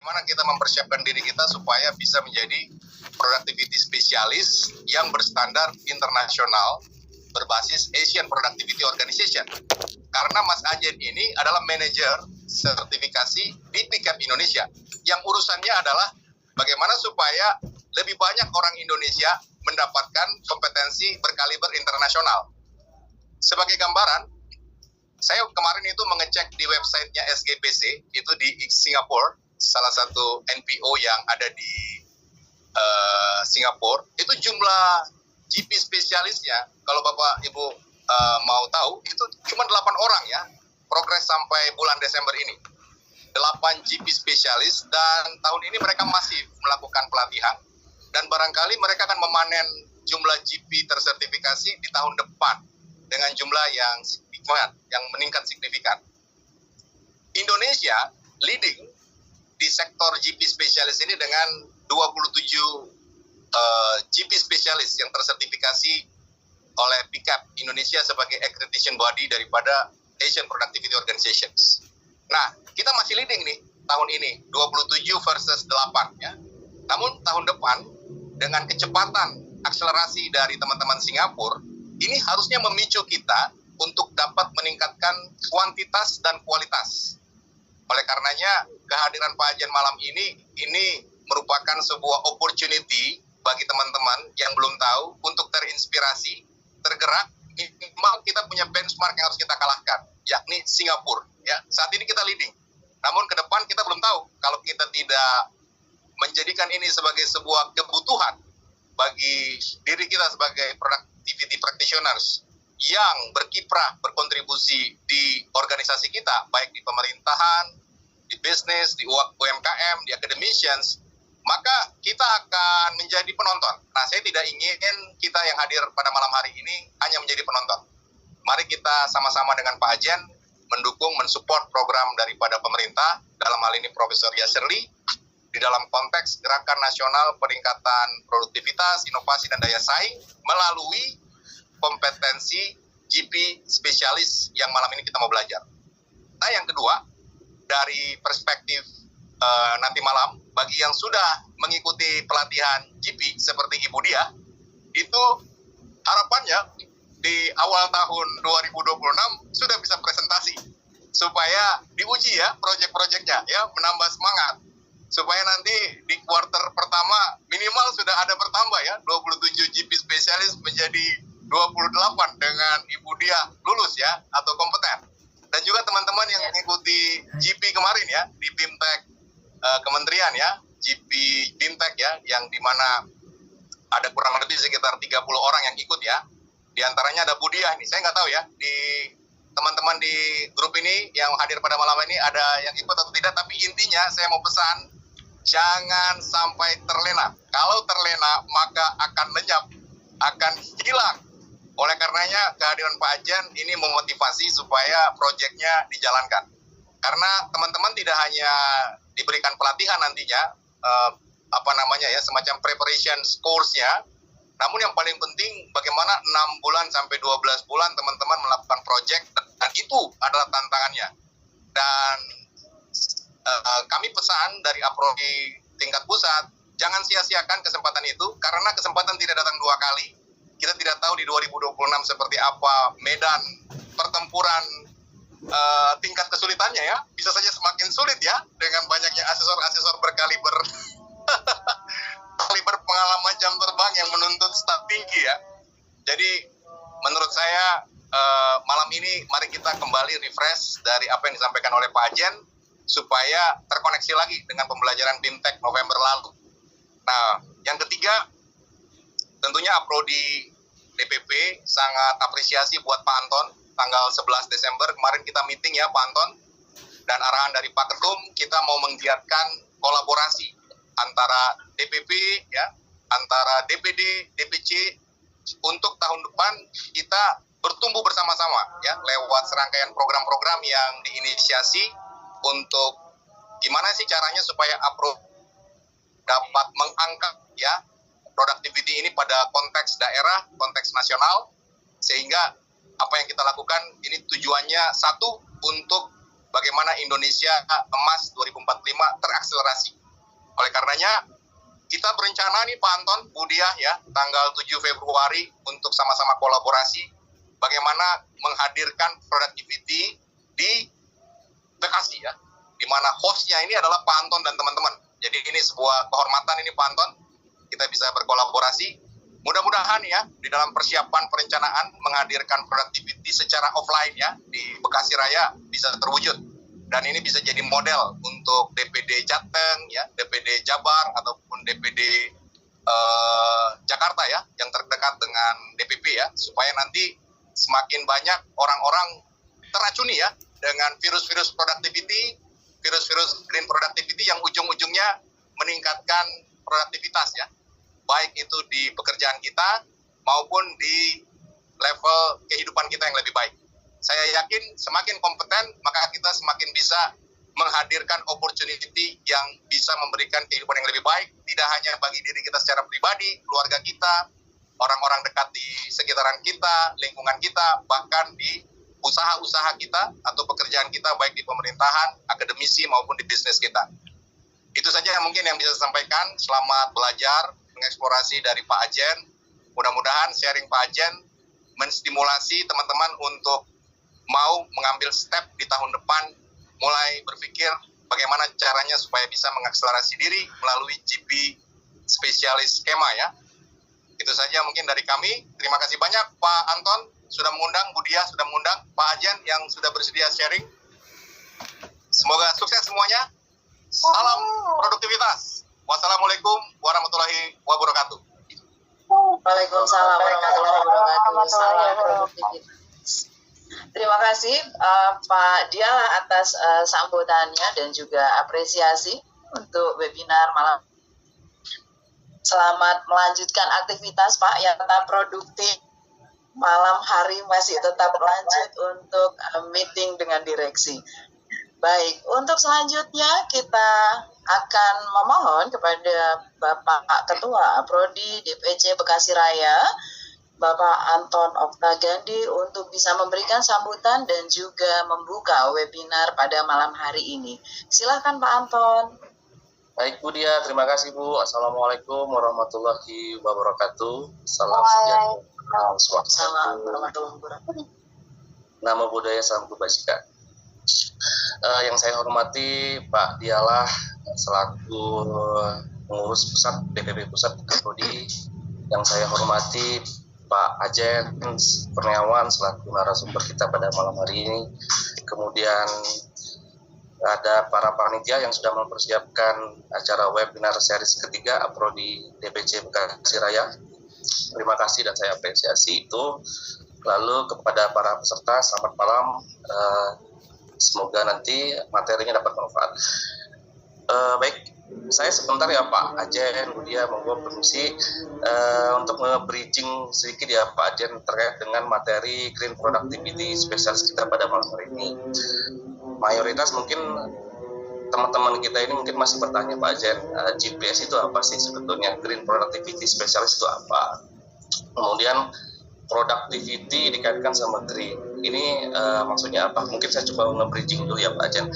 bagaimana kita mempersiapkan diri kita supaya bisa menjadi productivity spesialis yang berstandar internasional berbasis Asian Productivity Organization. Karena Mas Ajen ini adalah manajer sertifikasi di PICAP Indonesia yang urusannya adalah bagaimana supaya lebih banyak orang Indonesia mendapatkan kompetensi berkaliber internasional. Sebagai gambaran, saya kemarin itu mengecek di websitenya SGPC, itu di Singapura, salah satu NPO yang ada di Singapura, itu jumlah GP spesialisnya, kalau Bapak Ibu mau tahu, itu cuma 8 orang ya, progres sampai bulan Desember ini. 8 GP spesialis, dan tahun ini mereka masih melakukan pelatihan, dan barangkali mereka akan memanen jumlah GP tersertifikasi di tahun depan, dengan jumlah yang signifikan, yang meningkat signifikan. Indonesia leading di sektor GP spesialis ini dengan 27 GP spesialis yang tersertifikasi oleh PICAP Indonesia sebagai accreditation body daripada Asian Productivity Organizations. Nah, kita masih leading nih tahun ini, 27 versus 8 ya. Namun tahun depan dengan kecepatan akselerasi dari teman-teman Singapura, ini harusnya memicu kita untuk dapat meningkatkan kuantitas dan kualitas. Oleh karenanya, kehadiran Pak Ajen malam ini merupakan sebuah opportunity bagi teman-teman yang belum tahu untuk terinspirasi, tergerak. Minimal kita punya benchmark yang harus kita kalahkan, yakni Singapura. Ya, saat ini kita leading. Namun ke depan kita belum tahu kalau kita tidak menjadikan ini sebagai sebuah kebutuhan bagi diri kita sebagai productivity practitioners yang berkiprah, berkontribusi di organisasi kita, baik di pemerintahan, di bisnis, di UMKM, di academicians, maka kita akan menjadi penonton. Nah, saya tidak ingin kita yang hadir pada malam hari ini hanya menjadi penonton. Mari kita sama-sama dengan Pak Ajen mendukung, mensupport program daripada pemerintah, dalam hal ini Profesor Yasserli, di dalam konteks Gerakan Nasional Peningkatan Produktivitas, Inovasi, dan Daya Saing melalui kompetensi GP spesialis yang malam ini kita mau belajar. Nah, yang kedua, dari perspektif nanti malam, bagi yang sudah mengikuti pelatihan GP seperti Ibu Dia, itu harapannya di awal tahun 2026 sudah bisa presentasi, supaya diuji ya proyek-proyeknya, ya menambah semangat, supaya nanti di kuarter pertama minimal sudah ada bertambah ya, 27 GP spesialis menjadi 28 dengan Ibu Dia lulus ya, atau kompeten. Dan juga teman-teman yang mengikuti GP kemarin ya, di BIMTEK Kementerian ya, GP BIMTEK ya, yang dimana ada kurang lebih sekitar 30 orang yang ikut ya. Di antaranya ada Bu Diah nih, saya nggak tahu ya, di teman-teman di grup ini yang hadir pada malam ini ada yang ikut atau tidak, tapi intinya saya mau pesan, jangan sampai terlena. Kalau terlena, maka akan lenyap, akan hilang. Oleh karenanya, kehadiran Pak Ajen ini memotivasi supaya proyeknya dijalankan. Karena teman-teman tidak hanya diberikan pelatihan nantinya, semacam preparation course-nya, namun yang paling penting bagaimana 6 bulan sampai 12 bulan teman-teman melakukan proyek, dan itu adalah tantangannya. Dan kami pesan dari APRODI tingkat pusat, jangan sia-siakan kesempatan itu, karena kesempatan tidak datang 2 kali. Kita tidak tahu di 2026 seperti apa medan pertempuran, tingkat kesulitannya ya, bisa saja semakin sulit ya, dengan banyaknya asesor-asesor berkaliber kaliber pengalaman jam terbang yang menuntut staf tinggi ya. Jadi menurut saya malam ini mari kita kembali refresh dari apa yang disampaikan oleh Pak Ajen, supaya terkoneksi lagi dengan pembelajaran BIMTEK November lalu. Nah, yang ketiga, tentunya APRODI DPP sangat apresiasi buat Pak Anton. Tanggal 11 Desember kemarin kita meeting ya Pak Anton, dan arahan dari Pak Ketum, kita mau menggiatkan kolaborasi antara DPP ya, antara DPD, DPC, untuk tahun depan kita bertumbuh bersama-sama ya, lewat serangkaian program-program yang diinisiasi untuk gimana sih caranya supaya APRO dapat mengangkat ya productivity ini pada konteks daerah, konteks nasional, sehingga apa yang kita lakukan ini tujuannya satu, untuk bagaimana Indonesia emas 2045 terakselerasi. banyak. Kita berencana nih Pak Anton, Bu Diah ya, tanggal 7 Februari untuk sama-sama kolaborasi bagaimana menghadirkan productivity di Bekasi ya, di mana hostnya ini adalah Pak Anton dan teman-teman. Jadi ini sebuah kehormatan ini Pak Anton, kita bisa berkolaborasi. Mudah-mudahan ya, di dalam persiapan perencanaan menghadirkan productivity secara offline ya, di Bekasi Raya bisa terwujud. Dan ini bisa jadi model untuk DPD Jateng, ya, DPD Jabar, ataupun DPD Jakarta ya, yang terdekat dengan DPP ya, supaya nanti semakin banyak orang-orang teracuni ya, dengan virus-virus productivity, virus-virus green productivity yang ujung-ujungnya meningkatkan produktivitas ya, baik itu di pekerjaan kita maupun di level kehidupan kita yang lebih baik. Saya yakin semakin kompeten, maka kita semakin bisa menghadirkan opportunity yang bisa memberikan kehidupan yang lebih baik, tidak hanya bagi diri kita secara pribadi, keluarga kita, orang-orang dekat di sekitaran kita, lingkungan kita, bahkan di usaha-usaha kita atau pekerjaan kita, baik di pemerintahan, akademisi, maupun di bisnis kita. Itu saja yang mungkin yang bisa saya sampaikan. Selamat belajar, mengeksplorasi dari Pak Ajen. Mudah-mudahan sharing Pak Ajen menstimulasi teman-teman untuk mau mengambil step di tahun depan, mulai berpikir bagaimana caranya supaya bisa mengakselerasi diri melalui GP spesialis skema ya. Itu saja mungkin dari kami. Terima kasih banyak Pak Anton sudah mengundang, Bu Diah sudah mengundang, Pak Ajen yang sudah bersedia sharing. Semoga sukses semuanya. Salam produktivitas. Wassalamualaikum warahmatullahi wabarakatuh. Waalaikumsalam warahmatullahi wabarakatuh. Salam produktivitas. Terima kasih Pak Diah atas sambutannya dan juga apresiasi untuk webinar malam. Selamat melanjutkan aktivitas Pak yang tetap produktif. Malam hari masih tetap lanjut untuk meeting dengan direksi. Baik, untuk selanjutnya kita akan memohon kepada Bapak Ketua Prodi DPC Bekasi Raya, Bapak Anton Oktagandhi, untuk bisa memberikan sambutan dan juga membuka webinar pada malam hari ini. Silakan Pak Anton. Baik Bu Dia, terima kasih Bu. Assalamualaikum warahmatullahi wabarakatuh. Salam sejahtera. Salam warahmatullahi wabarakatuh. Nama budaya salam kebajikan. Yang saya hormati Pak Dialah selaku pengurus pusat DPP Pusat Prodi. Yang saya hormati Pak Ajen Kurniawan selaku narasumber kita pada malam hari ini. Kemudian ada para panitia yang sudah mempersiapkan acara webinar series ketiga Prodi DPC Bekasi Raya. Terima kasih dan saya apresiasi itu. Lalu kepada para peserta, selamat malam. Semoga nanti materinya dapat manfaat. Baik, saya sebentar ya Pak Ajen, Budia, monggo permisi untuk nge-bridging sedikit ya Pak Ajen terkait dengan materi Green Productivity spesialis kita pada malam hari ini. Mayoritas mungkin teman-teman kita ini mungkin masih bertanya Pak Ajen, GPS itu apa sih sebetulnya? Green Productivity spesialis itu apa? Kemudian productivity dikaitkan sama green. Ini maksudnya apa? Mungkin saya coba nge-bridging dulu ya Pak Ajen.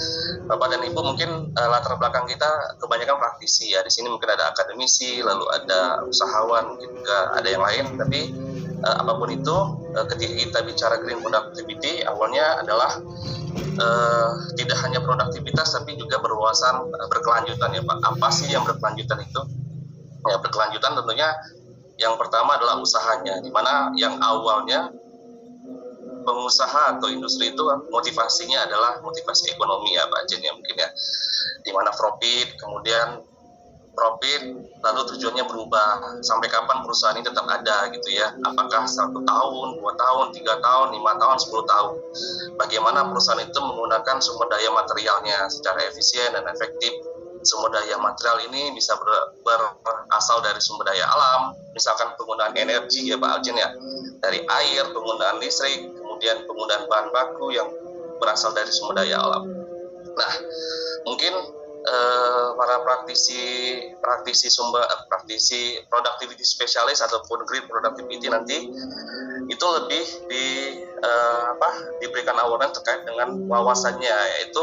Bapak dan Ibu mungkin latar belakang kita kebanyakan praktisi ya. Di sini mungkin ada akademisi, lalu ada usahawan, mungkin juga ada yang lain. Tapi apapun itu, ketika kita bicara green productivity, awalnya adalah tidak hanya produktivitas tapi juga berwawasan berkelanjutan ya Pak. Apa sih yang berkelanjutan itu? Ya, berkelanjutan tentunya yang pertama adalah usahanya, di mana yang awalnya pengusaha atau industri itu motivasinya adalah motivasi ekonomi ya Pak Jen ya mungkin ya, di mana profit, kemudian profit, lalu tujuannya berubah sampai kapan perusahaan ini tetap ada gitu ya, apakah 1 tahun, 2 tahun, 3 tahun, 5 tahun, 10 tahun, bagaimana perusahaan itu menggunakan sumber daya materialnya secara efisien dan efektif. Sumber daya material ini bisa berasal dari sumber daya alam, misalkan penggunaan energi ya Pak Aljen ya, dari air, penggunaan listrik, kemudian penggunaan bahan baku yang berasal dari sumber daya alam. Nah, mungkin para praktisi productivity spesialis ataupun green productivity nanti itu lebih diberikan awareness terkait dengan wawasannya, yaitu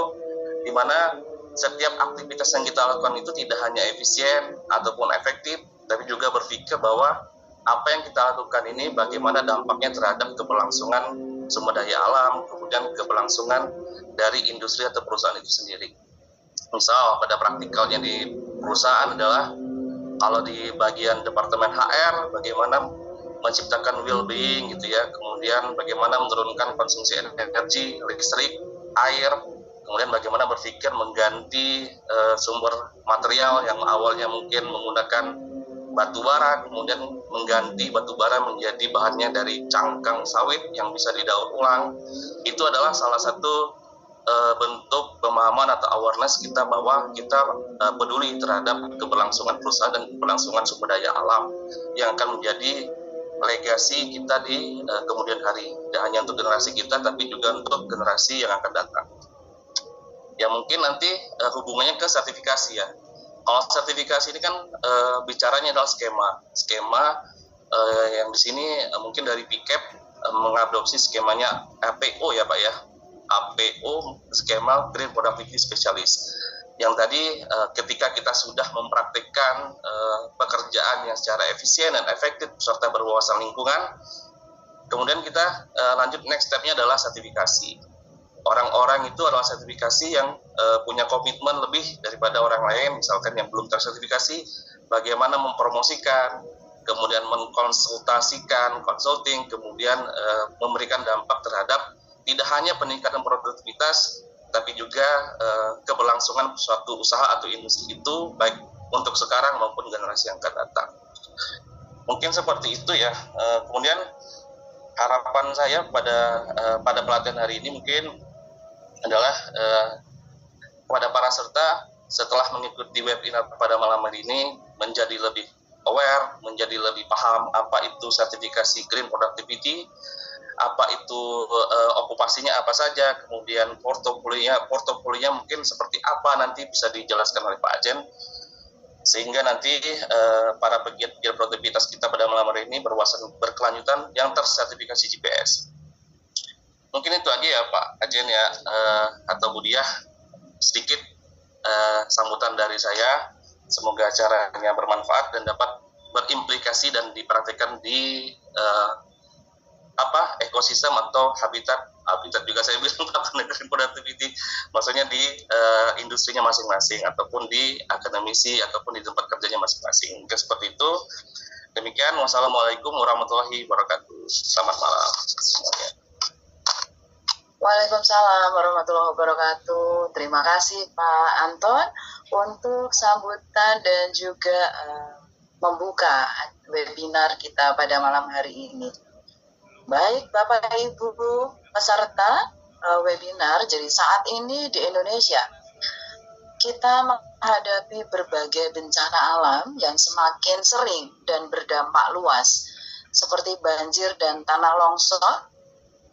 di mana setiap aktivitas yang kita lakukan itu tidak hanya efisien ataupun efektif, tapi juga berpikir bahwa apa yang kita lakukan ini bagaimana dampaknya terhadap keberlangsungan sumber daya alam, kemudian keberlangsungan dari industri atau perusahaan itu sendiri. Misal pada praktikalnya di perusahaan adalah kalau di bagian departemen HR bagaimana menciptakan well-being gitu ya, kemudian bagaimana menurunkan konsumsi energi, listrik, air, kemudian bagaimana berpikir mengganti sumber material yang awalnya mungkin menggunakan batu bara, kemudian mengganti batu bara menjadi bahannya dari cangkang sawit yang bisa didaur ulang. Itu adalah salah satu bentuk pemahaman atau awareness kita bahwa kita peduli terhadap keberlangsungan perusahaan dan keberlangsungan sumber daya alam yang akan menjadi legasi kita di kemudian hari, tidak hanya untuk generasi kita tapi juga untuk generasi yang akan datang. Ya mungkin nanti hubungannya ke sertifikasi ya. Kalau sertifikasi ini kan bicaranya adalah skema yang di sini mungkin dari PCAP mengadopsi skemanya APO ya Pak ya, APO skema Green Productivity Specialist. Yang tadi ketika kita sudah mempraktikkan pekerjaan yang secara efisien dan efektif serta berwawasan lingkungan, kemudian kita lanjut next step-nya adalah sertifikasi. Orang-orang itu adalah sertifikasi yang punya komitmen lebih daripada orang lain, misalkan yang belum tersertifikasi, bagaimana mempromosikan, kemudian mengkonsultasikan, consulting, kemudian memberikan dampak terhadap tidak hanya peningkatan produktivitas, tapi juga keberlangsungan suatu usaha atau industri itu, baik untuk sekarang maupun generasi yang akan datang. Mungkin seperti itu ya. Kemudian harapan saya pada pelatihan hari ini mungkin adalah kepada para serta setelah mengikuti webinar pada malam hari ini menjadi lebih aware, menjadi lebih paham apa itu sertifikasi Green Productivity, apa itu okupasinya apa saja, kemudian portofolionya mungkin seperti apa nanti bisa dijelaskan oleh Pak Ajen, sehingga nanti para pegiat produktivitas kita pada malam hari ini berwawasan berkelanjutan yang tersertifikasi GPS. Mungkin itu aja ya Pak Ajen ya, atau Budiah, sedikit sambutan dari saya. Semoga acaranya bermanfaat dan dapat berimplikasi dan dipraktikkan di ekosistem atau habitat juga saya bilang Green Productivity, maksudnya di industrinya masing-masing ataupun di akademisi ataupun di tempat kerjanya masing-masing. Mungkin seperti itu. Demikian, wassalamualaikum warahmatullahi wabarakatuh. Selamat malam semuanya. Waalaikumsalam warahmatullahi wabarakatuh. Terima kasih Pak Anton untuk sambutan dan juga membuka webinar kita pada malam hari ini. Baik Bapak Ibu peserta webinar, jadi saat ini di Indonesia kita menghadapi berbagai bencana alam yang semakin sering dan berdampak luas, seperti banjir dan tanah longsor.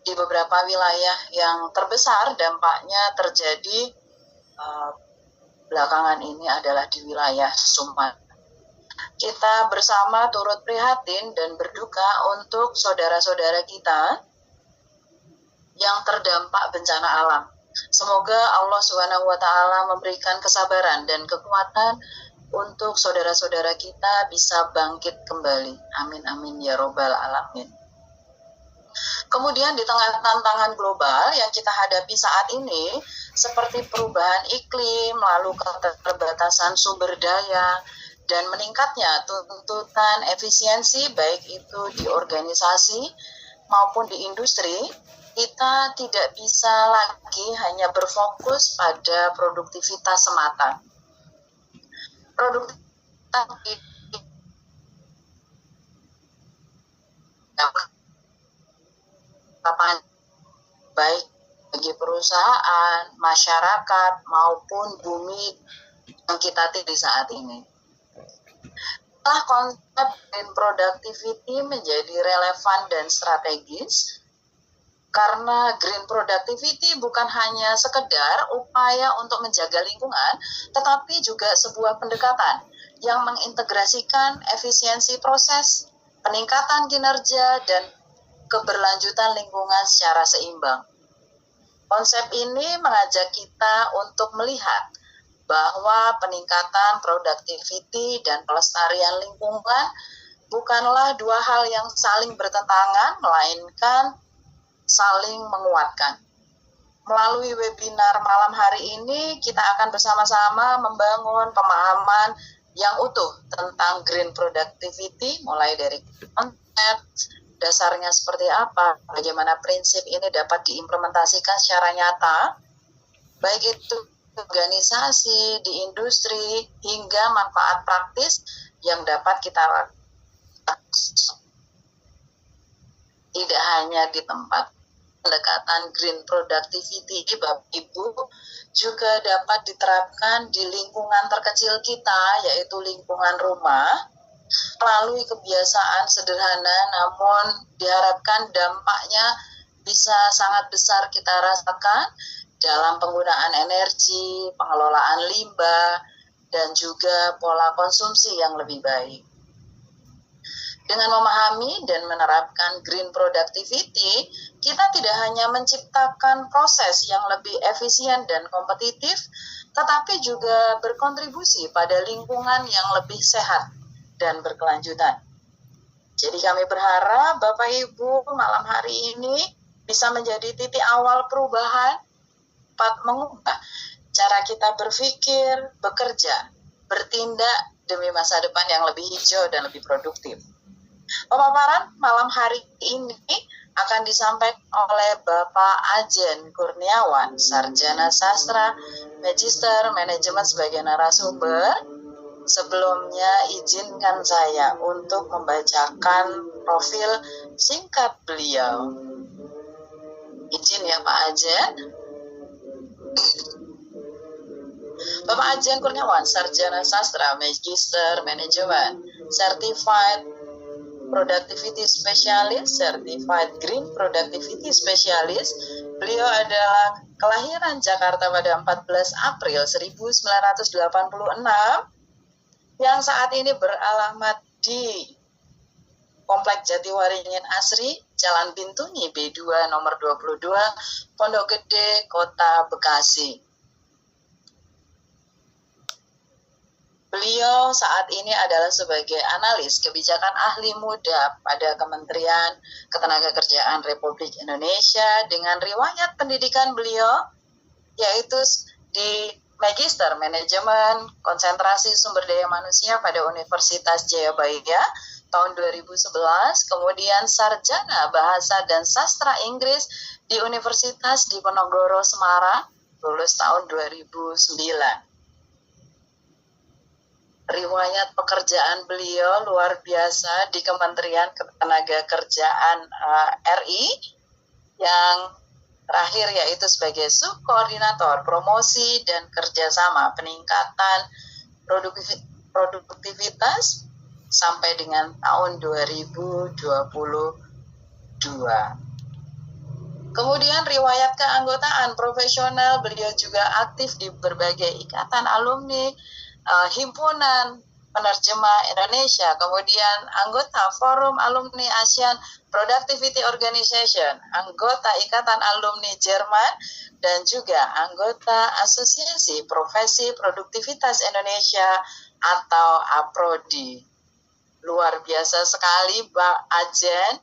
Di beberapa wilayah yang terbesar dampaknya terjadi belakangan ini adalah di wilayah Sumatera. Kita bersama turut prihatin dan berduka untuk saudara-saudara kita yang terdampak bencana alam. Semoga Allah SWT memberikan kesabaran dan kekuatan untuk saudara-saudara kita bisa bangkit kembali. Amin amin ya robbal alamin. Kemudian di tengah tantangan global yang kita hadapi saat ini, seperti perubahan iklim, lalu keterbatasan sumber daya, dan meningkatnya tuntutan efisiensi baik itu di organisasi maupun di industri, kita tidak bisa lagi hanya berfokus pada produktivitas semata. Produktivitas baik bagi perusahaan, masyarakat, maupun bumi yang kita tinggali saat ini. Setelah konsep green productivity menjadi relevan dan strategis, karena green productivity bukan hanya sekedar upaya untuk menjaga lingkungan, tetapi juga sebuah pendekatan yang mengintegrasikan efisiensi proses, peningkatan kinerja, dan keberlanjutan lingkungan secara seimbang. Konsep ini mengajak kita untuk melihat bahwa peningkatan productivity dan pelestarian lingkungan bukanlah dua hal yang saling bertentangan, melainkan saling menguatkan. Melalui webinar malam hari ini, kita akan bersama-sama membangun pemahaman yang utuh tentang green productivity, mulai dari konsep, dasarnya seperti apa, bagaimana prinsip ini dapat diimplementasikan secara nyata, baik itu organisasi, di industri, hingga manfaat praktis yang dapat kita tidak hanya di tempat pendekatan green productivity, Bapak Ibu, juga dapat diterapkan di lingkungan terkecil kita, yaitu lingkungan rumah, melalui kebiasaan sederhana, namun diharapkan dampaknya bisa sangat besar kita rasakan dalam penggunaan energi, pengelolaan limbah, dan juga pola konsumsi yang lebih baik. Dengan memahami dan menerapkan green productivity, kita tidak hanya menciptakan proses yang lebih efisien dan kompetitif, tetapi juga berkontribusi pada lingkungan yang lebih sehat dan berkelanjutan. Jadi kami berharap Bapak Ibu malam hari ini bisa menjadi titik awal perubahan, mengubah cara kita berpikir, bekerja, bertindak demi masa depan yang lebih hijau dan lebih produktif. Pemaparan malam hari ini akan disampaikan oleh Bapak Ajen Kurniawan, Sarjana Sastra, Magister Manajemen sebagai narasumber. Sebelumnya izinkan saya untuk membacakan profil singkat beliau. Izin ya Pak Ajen. Bapak Ajen Kurniawan, Sarjana Sastra, Magister Manajemen, Certified Productivity Specialist, Certified Green Productivity Specialist. Beliau adalah kelahiran Jakarta pada 14 April 1986 yang saat ini beralamat di Komplek Jatiwaringin Asri, Jalan Bintuni B2 nomor 22, Pondok Gede, Kota Bekasi. Beliau saat ini adalah sebagai analis kebijakan ahli muda pada Kementerian Ketenagakerjaan Republik Indonesia dengan riwayat pendidikan beliau yaitu di Magister Manajemen Konsentrasi Sumber Daya Manusia pada Universitas Jayabaya tahun 2011, kemudian Sarjana Bahasa dan Sastra Inggris di Universitas Diponegoro Semarang, lulus tahun 2009. Riwayat pekerjaan beliau luar biasa di Kementerian Ketenagakerjaan RI yang terakhir yaitu sebagai subkoordinator promosi dan kerjasama peningkatan produktivitas sampai dengan tahun 2022. Kemudian riwayat keanggotaan profesional, beliau juga aktif di berbagai ikatan alumni, Himpunan Penerjemah Indonesia, kemudian anggota Forum Alumni ASEAN Productivity Organization, anggota Ikatan Alumni Jerman, dan juga anggota Asosiasi Profesi Produktivitas Indonesia atau APRODI. Luar biasa sekali Pak Ajen.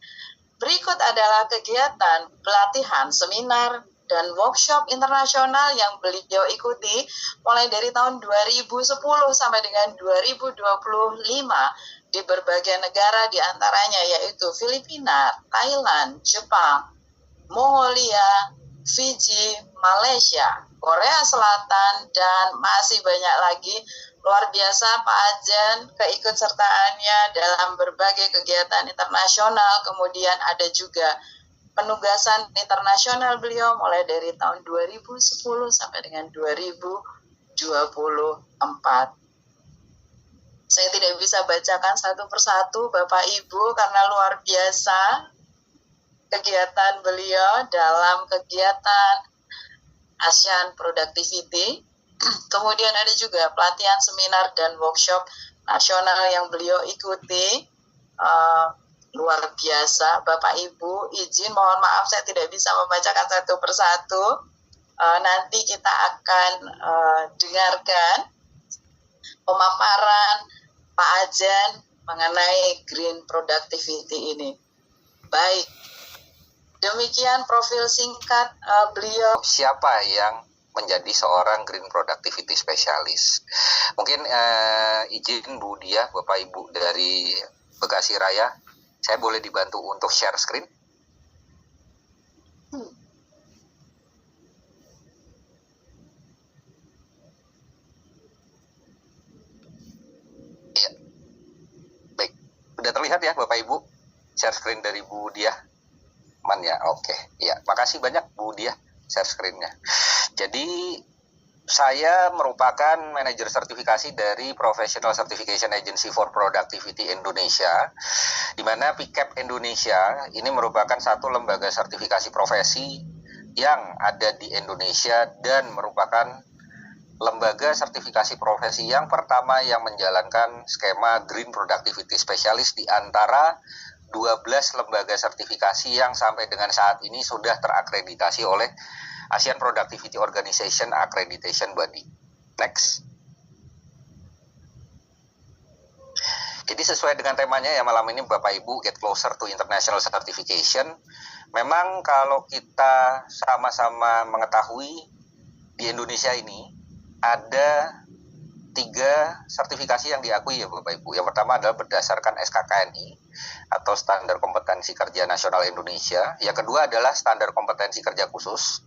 Berikut adalah kegiatan pelatihan, seminar, dan workshop internasional yang beliau ikuti mulai dari tahun 2010 sampai dengan 2025 di berbagai negara, diantaranya yaitu Filipina, Thailand, Jepang, Mongolia, Fiji, Malaysia, Korea Selatan, dan masih banyak lagi. Luar biasa Pak Ajen keikutsertaannya dalam berbagai kegiatan internasional, kemudian ada juga penugasan internasional beliau mulai dari tahun 2010 sampai dengan 2024. Saya tidak bisa bacakan satu persatu Bapak Ibu karena luar biasa kegiatan beliau dalam kegiatan ASEAN Productivity. Kemudian ada juga pelatihan, seminar, dan workshop nasional yang beliau ikuti. Luar biasa Bapak Ibu, izin mohon maaf saya tidak bisa membacakan satu persatu nanti kita akan dengarkan pemaparan Pak Ajan mengenai green productivity ini. Baik, demikian profil singkat beliau. Siapa yang menjadi seorang green productivity specialist? Mungkin izin Bu Diah, Bapak Ibu dari Bekasi Raya, saya boleh dibantu untuk share screen? Ya, baik. Udah terlihat ya Bapak Ibu? Share screen dari Bu Diah? Man ya, oke. Ya, makasih banyak Bu Diah share screen-nya. Jadi saya merupakan manajer sertifikasi dari Professional Certification Agency for Productivity Indonesia, di mana PICAP Indonesia ini merupakan satu lembaga sertifikasi profesi yang ada di Indonesia dan merupakan lembaga sertifikasi profesi yang pertama yang menjalankan skema Green Productivity Specialist di antara 12 lembaga sertifikasi yang sampai dengan saat ini sudah terakreditasi oleh Asian Productivity Organization Accreditation Body. Next. Jadi sesuai dengan temanya ya malam ini Bapak Ibu, Get Closer to International Certification. Memang kalau kita sama-sama mengetahui di Indonesia ini ada 3 sertifikasi yang diakui ya Bapak Ibu. Yang pertama adalah berdasarkan SKKNI atau Standar Kompetensi Kerja Nasional Indonesia. Yang kedua adalah Standar Kompetensi Kerja Khusus.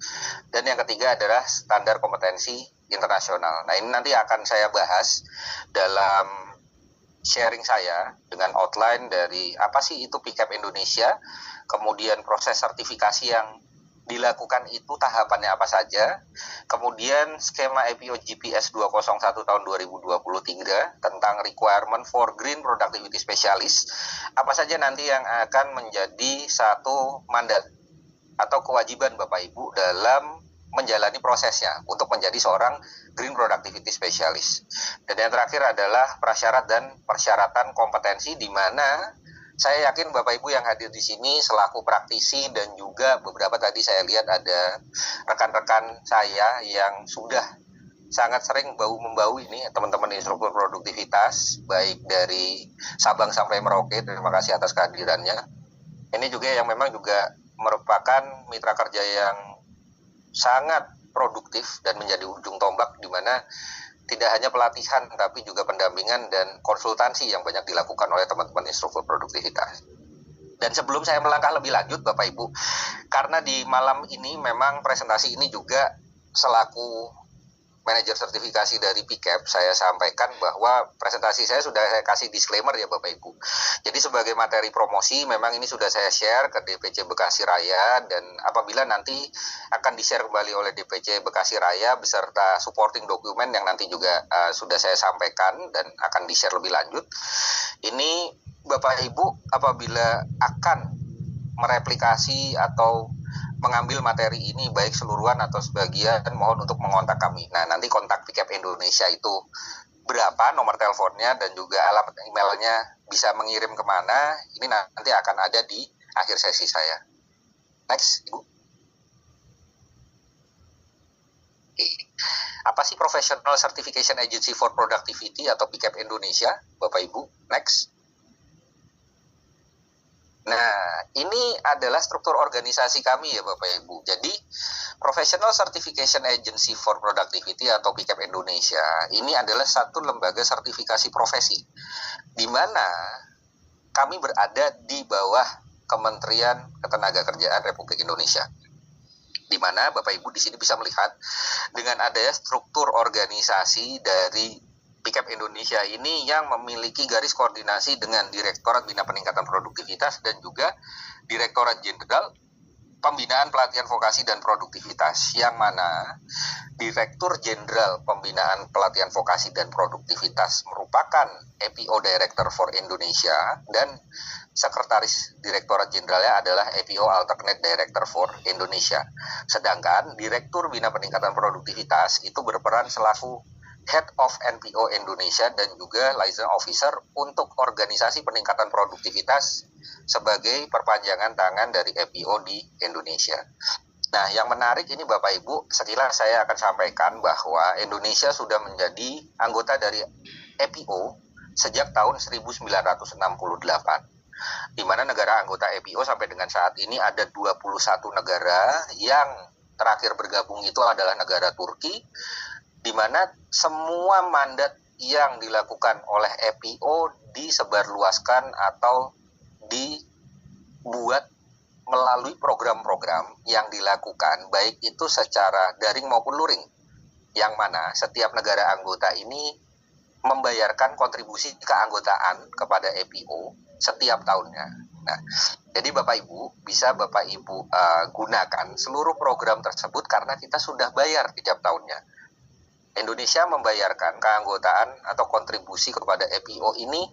Dan yang ketiga adalah Standar Kompetensi Internasional. Nah ini nanti akan saya bahas dalam sharing saya dengan outline dari apa sih itu PICAP Indonesia, kemudian proses sertifikasi yang dilakukan itu tahapannya apa saja, kemudian skema IPO GPS 201 tahun 2023 tentang requirement for green productivity specialist, apa saja nanti yang akan menjadi satu mandat atau kewajiban Bapak Ibu dalam menjalani prosesnya untuk menjadi seorang green productivity specialist. Dan yang terakhir adalah prasyarat dan persyaratan kompetensi, di mana saya yakin Bapak Ibu yang hadir di sini selaku praktisi dan juga beberapa tadi saya lihat ada rekan-rekan saya yang sudah sangat sering bau-membau ini, teman-teman instruktur produktivitas, baik dari Sabang sampai Merauke, terima kasih atas kehadirannya. Ini juga yang memang juga merupakan mitra kerja yang sangat produktif dan menjadi ujung tombak di mana tidak hanya pelatihan, tapi juga pendampingan dan konsultansi yang banyak dilakukan oleh teman-teman instruktur produktivitas. Dan sebelum saya melangkah lebih lanjut, Bapak Ibu, karena di malam ini memang presentasi ini juga selaku manajer sertifikasi dari PICAP, saya sampaikan bahwa presentasi saya sudah saya kasih disclaimer ya Bapak Ibu. Jadi sebagai materi promosi, memang ini sudah saya share ke DPC Bekasi Raya, dan apabila nanti akan di-share kembali oleh DPC Bekasi Raya beserta supporting dokumen yang nanti juga sudah saya sampaikan dan akan di-share lebih lanjut. Ini Bapak Ibu apabila akan mereplikasi atau mengambil materi ini baik seluruhan atau sebagian, mohon untuk mengontak kami. Nah, nanti kontak PICAP Indonesia itu berapa, nomor teleponnya dan juga alamat emailnya bisa mengirim kemana, ini nanti akan ada di akhir sesi saya. Next, Ibu. Apa sih Professional Certification Agency for Productivity atau PICAP Indonesia, Bapak Ibu? Next. Nah, ini adalah struktur organisasi kami ya Bapak Ibu. Jadi, Professional Certification Agency for Productivity atau PICAP Indonesia ini adalah satu lembaga sertifikasi profesi, di mana kami berada di bawah Kementerian Ketenagakerjaan Republik Indonesia. Di mana Bapak Ibu di sini bisa melihat dengan adanya struktur organisasi dari PICAP Indonesia ini yang memiliki garis koordinasi dengan Direktorat Bina Peningkatan Produktivitas dan juga Direktorat Jenderal Pembinaan Pelatihan Vokasi dan Produktivitas, yang mana Direktur Jenderal Pembinaan Pelatihan Vokasi dan Produktivitas merupakan APO Director for Indonesia dan Sekretaris Direktorat Jenderalnya adalah APO Alternate Director for Indonesia. Sedangkan Direktur Bina Peningkatan Produktivitas itu berperan selaku Head of NPO Indonesia dan juga Liaison Officer untuk Organisasi Peningkatan Produktivitas sebagai perpanjangan tangan dari APO di Indonesia. Nah, yang menarik ini Bapak Ibu, sekilas saya akan sampaikan bahwa Indonesia sudah menjadi anggota dari EPO sejak tahun 1968. Di mana negara anggota EPO sampai dengan saat ini ada 21 negara, yang terakhir bergabung itu adalah negara Turki, di mana semua mandat yang dilakukan oleh EPO disebarluaskan atau dibuat melalui program-program yang dilakukan, baik itu secara daring maupun luring, yang mana setiap negara anggota ini membayarkan kontribusi keanggotaan kepada EPO setiap tahunnya. Nah, jadi Bapak Ibu bisa Bapak Ibu gunakan seluruh program tersebut karena kita sudah bayar tiap tahunnya. Indonesia membayarkan keanggotaan atau kontribusi kepada EPO ini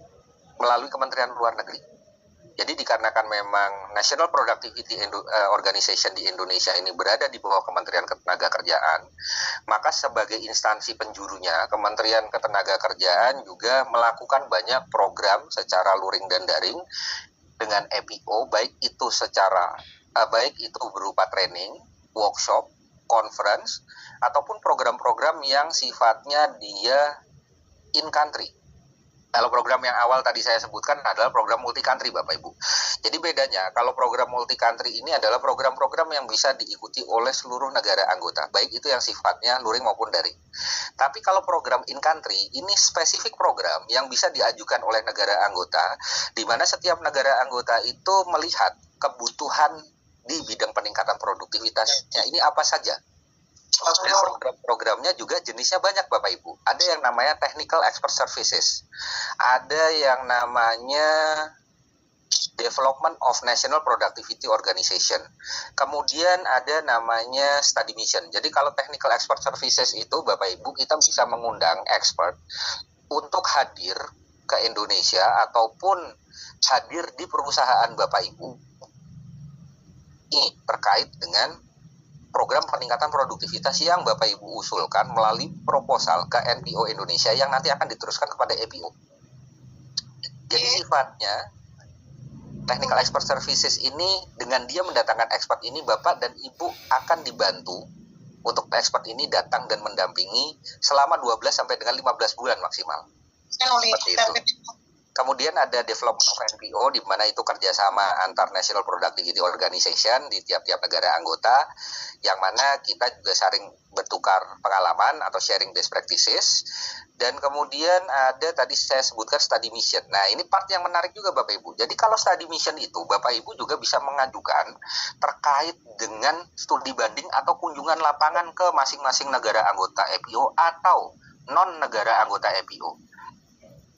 melalui Kementerian Luar Negeri. Jadi dikarenakan memang National Productivity Organization di Indonesia ini berada di bawah Kementerian Ketenagakerjaan, maka sebagai instansi penjurunya, Kementerian Ketenagakerjaan juga melakukan banyak program secara luring dan daring dengan EPO, baik itu berupa training, workshop, conference, ataupun program-program yang sifatnya dia in country. Kalau program yang awal tadi saya sebutkan adalah program multi-country Bapak Ibu. Jadi bedanya, kalau program multi-country ini adalah program-program yang bisa diikuti oleh seluruh negara anggota, baik itu yang sifatnya luring maupun daring. Tapi kalau program in-country, ini spesifik program yang bisa diajukan oleh negara anggota, di mana setiap negara anggota itu melihat kebutuhan di bidang peningkatan produktivitasnya ini apa saja. Dan program-programnya juga jenisnya banyak Bapak Ibu. Ada yang namanya Technical Expert Services, ada yang namanya Development of National Productivity Organization, kemudian ada namanya Study Mission. Jadi kalau Technical Expert Services itu Bapak Ibu kita bisa mengundang expert untuk hadir ke Indonesia ataupun hadir di perusahaan Bapak Ibu ini terkait dengan program peningkatan produktivitas yang Bapak Ibu usulkan melalui proposal ke NPO Indonesia yang nanti akan diteruskan kepada EPO. Jadi sifatnya Technical Expert Services ini dengan dia mendatangkan expert ini, Bapak dan Ibu akan dibantu untuk expert ini datang dan mendampingi selama 12 sampai dengan 15 bulan maksimal. Seperti itu. Kemudian ada Development of NPO, di mana itu kerjasama antar National Productivity Organization di tiap-tiap negara anggota, yang mana kita juga sering bertukar pengalaman atau sharing best practices. Dan kemudian ada tadi saya sebutkan Study Mission. Nah, ini part yang menarik juga Bapak Ibu. Jadi kalau Study Mission itu Bapak Ibu juga bisa mengajukan terkait dengan studi banding atau kunjungan lapangan ke masing-masing negara anggota EPO atau non-negara anggota EPO.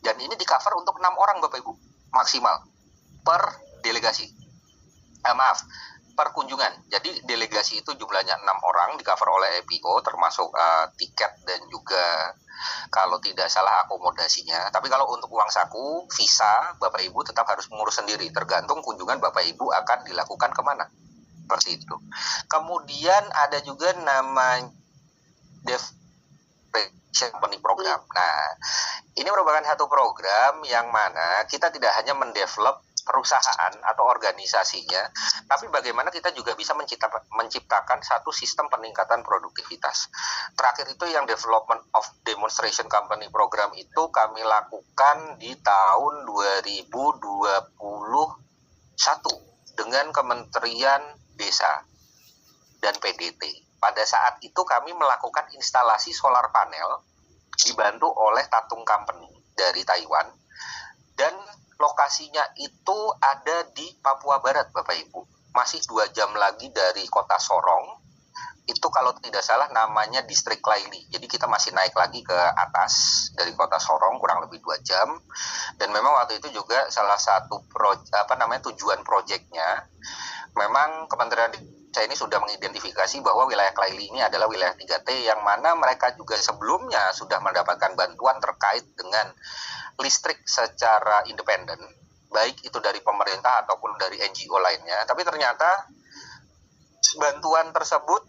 Dan ini di-cover untuk 6 orang Bapak Ibu, maksimal, per delegasi. Per kunjungan. Jadi delegasi itu jumlahnya 6 orang, di-cover oleh EPO, termasuk tiket dan juga kalau tidak salah akomodasinya. Tapi kalau untuk uang saku, visa, Bapak Ibu tetap harus mengurus sendiri, tergantung kunjungan Bapak Ibu akan dilakukan kemana. Seperti itu. Kemudian ada juga namanya Company Program. Nah, ini merupakan satu program yang mana kita tidak hanya mendevelop perusahaan atau organisasinya, tapi bagaimana kita juga bisa menciptakan satu sistem peningkatan produktivitas. Terakhir itu yang Development of Demonstration Company Program itu kami lakukan di tahun 2021 dengan Kementerian Desa dan PDT. Pada saat itu kami melakukan instalasi solar panel dibantu oleh Tatung Company dari Taiwan, dan lokasinya itu ada di Papua Barat Bapak Ibu, masih 2 jam lagi dari kota Sorong. Itu kalau tidak salah namanya distrik Laili. Jadi kita masih naik lagi ke atas dari kota Sorong kurang lebih 2 jam. Dan memang waktu itu juga salah satu tujuan proyeknya, memang Kementerian Desa ini sudah mengidentifikasi bahwa wilayah Laili ini adalah wilayah 3T yang mana mereka juga sebelumnya sudah mendapatkan bantuan terkait dengan listrik secara independen, baik itu dari pemerintah ataupun dari NGO lainnya. Tapi ternyata bantuan tersebut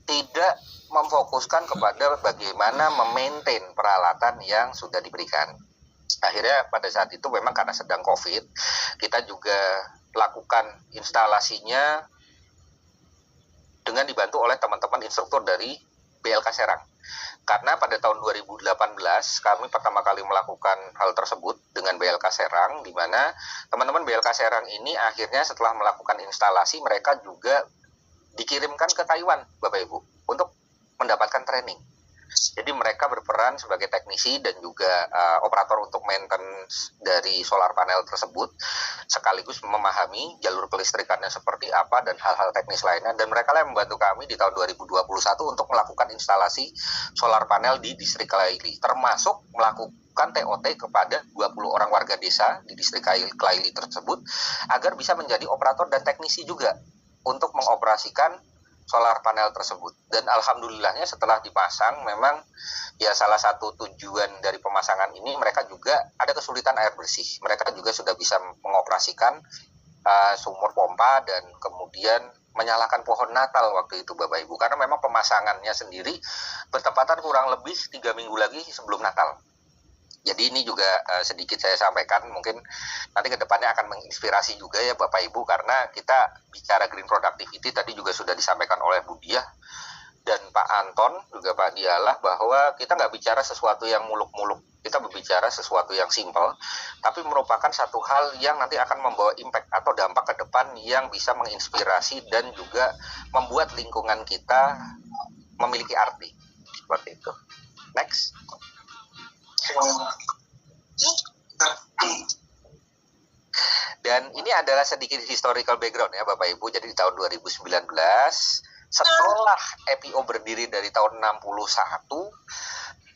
tidak memfokuskan kepada bagaimana memaintain peralatan yang sudah diberikan. Akhirnya pada saat itu memang karena sedang COVID, kita juga lakukan instalasinya dengan dibantu oleh teman-teman instruktur dari BLK Serang. Karena pada tahun 2018 kami pertama kali melakukan hal tersebut dengan BLK Serang, di mana teman-teman BLK Serang ini akhirnya setelah melakukan instalasi mereka juga dikirimkan ke Taiwan, Bapak Ibu, untuk mendapatkan training. Jadi mereka berperan sebagai teknisi dan juga operator untuk maintenance dari solar panel tersebut, sekaligus memahami jalur kelistrikannya seperti apa dan hal-hal teknis lainnya. Dan mereka lah yang membantu kami di tahun 2021 untuk melakukan instalasi solar panel di distrik Klaili, termasuk melakukan TOT kepada 20 orang warga desa di distrik Klaili tersebut agar bisa menjadi operator dan teknisi juga untuk mengoperasikan solar panel tersebut. Dan alhamdulillahnya setelah dipasang, memang ya salah satu tujuan dari pemasangan ini mereka juga ada kesulitan air bersih. Mereka juga sudah bisa mengoperasikan sumur pompa dan kemudian menyalakan pohon Natal waktu itu, Bapak Ibu, karena memang pemasangannya sendiri bertepatan kurang lebih 3 minggu lagi sebelum Natal. Jadi ini juga sedikit saya sampaikan, mungkin nanti ke depannya akan menginspirasi juga ya Bapak Ibu, karena kita bicara green productivity tadi juga sudah disampaikan oleh Bu Diah dan Pak Anton, juga Pak Dialah, bahwa kita nggak bicara sesuatu yang muluk-muluk, kita berbicara sesuatu yang simpel, tapi merupakan satu hal yang nanti akan membawa impact atau dampak ke depan yang bisa menginspirasi dan juga membuat lingkungan kita memiliki arti. Seperti itu. Next. Dan ini adalah sedikit historical background ya Bapak Ibu. Jadi di tahun 2019 setelah EPO berdiri dari tahun 61,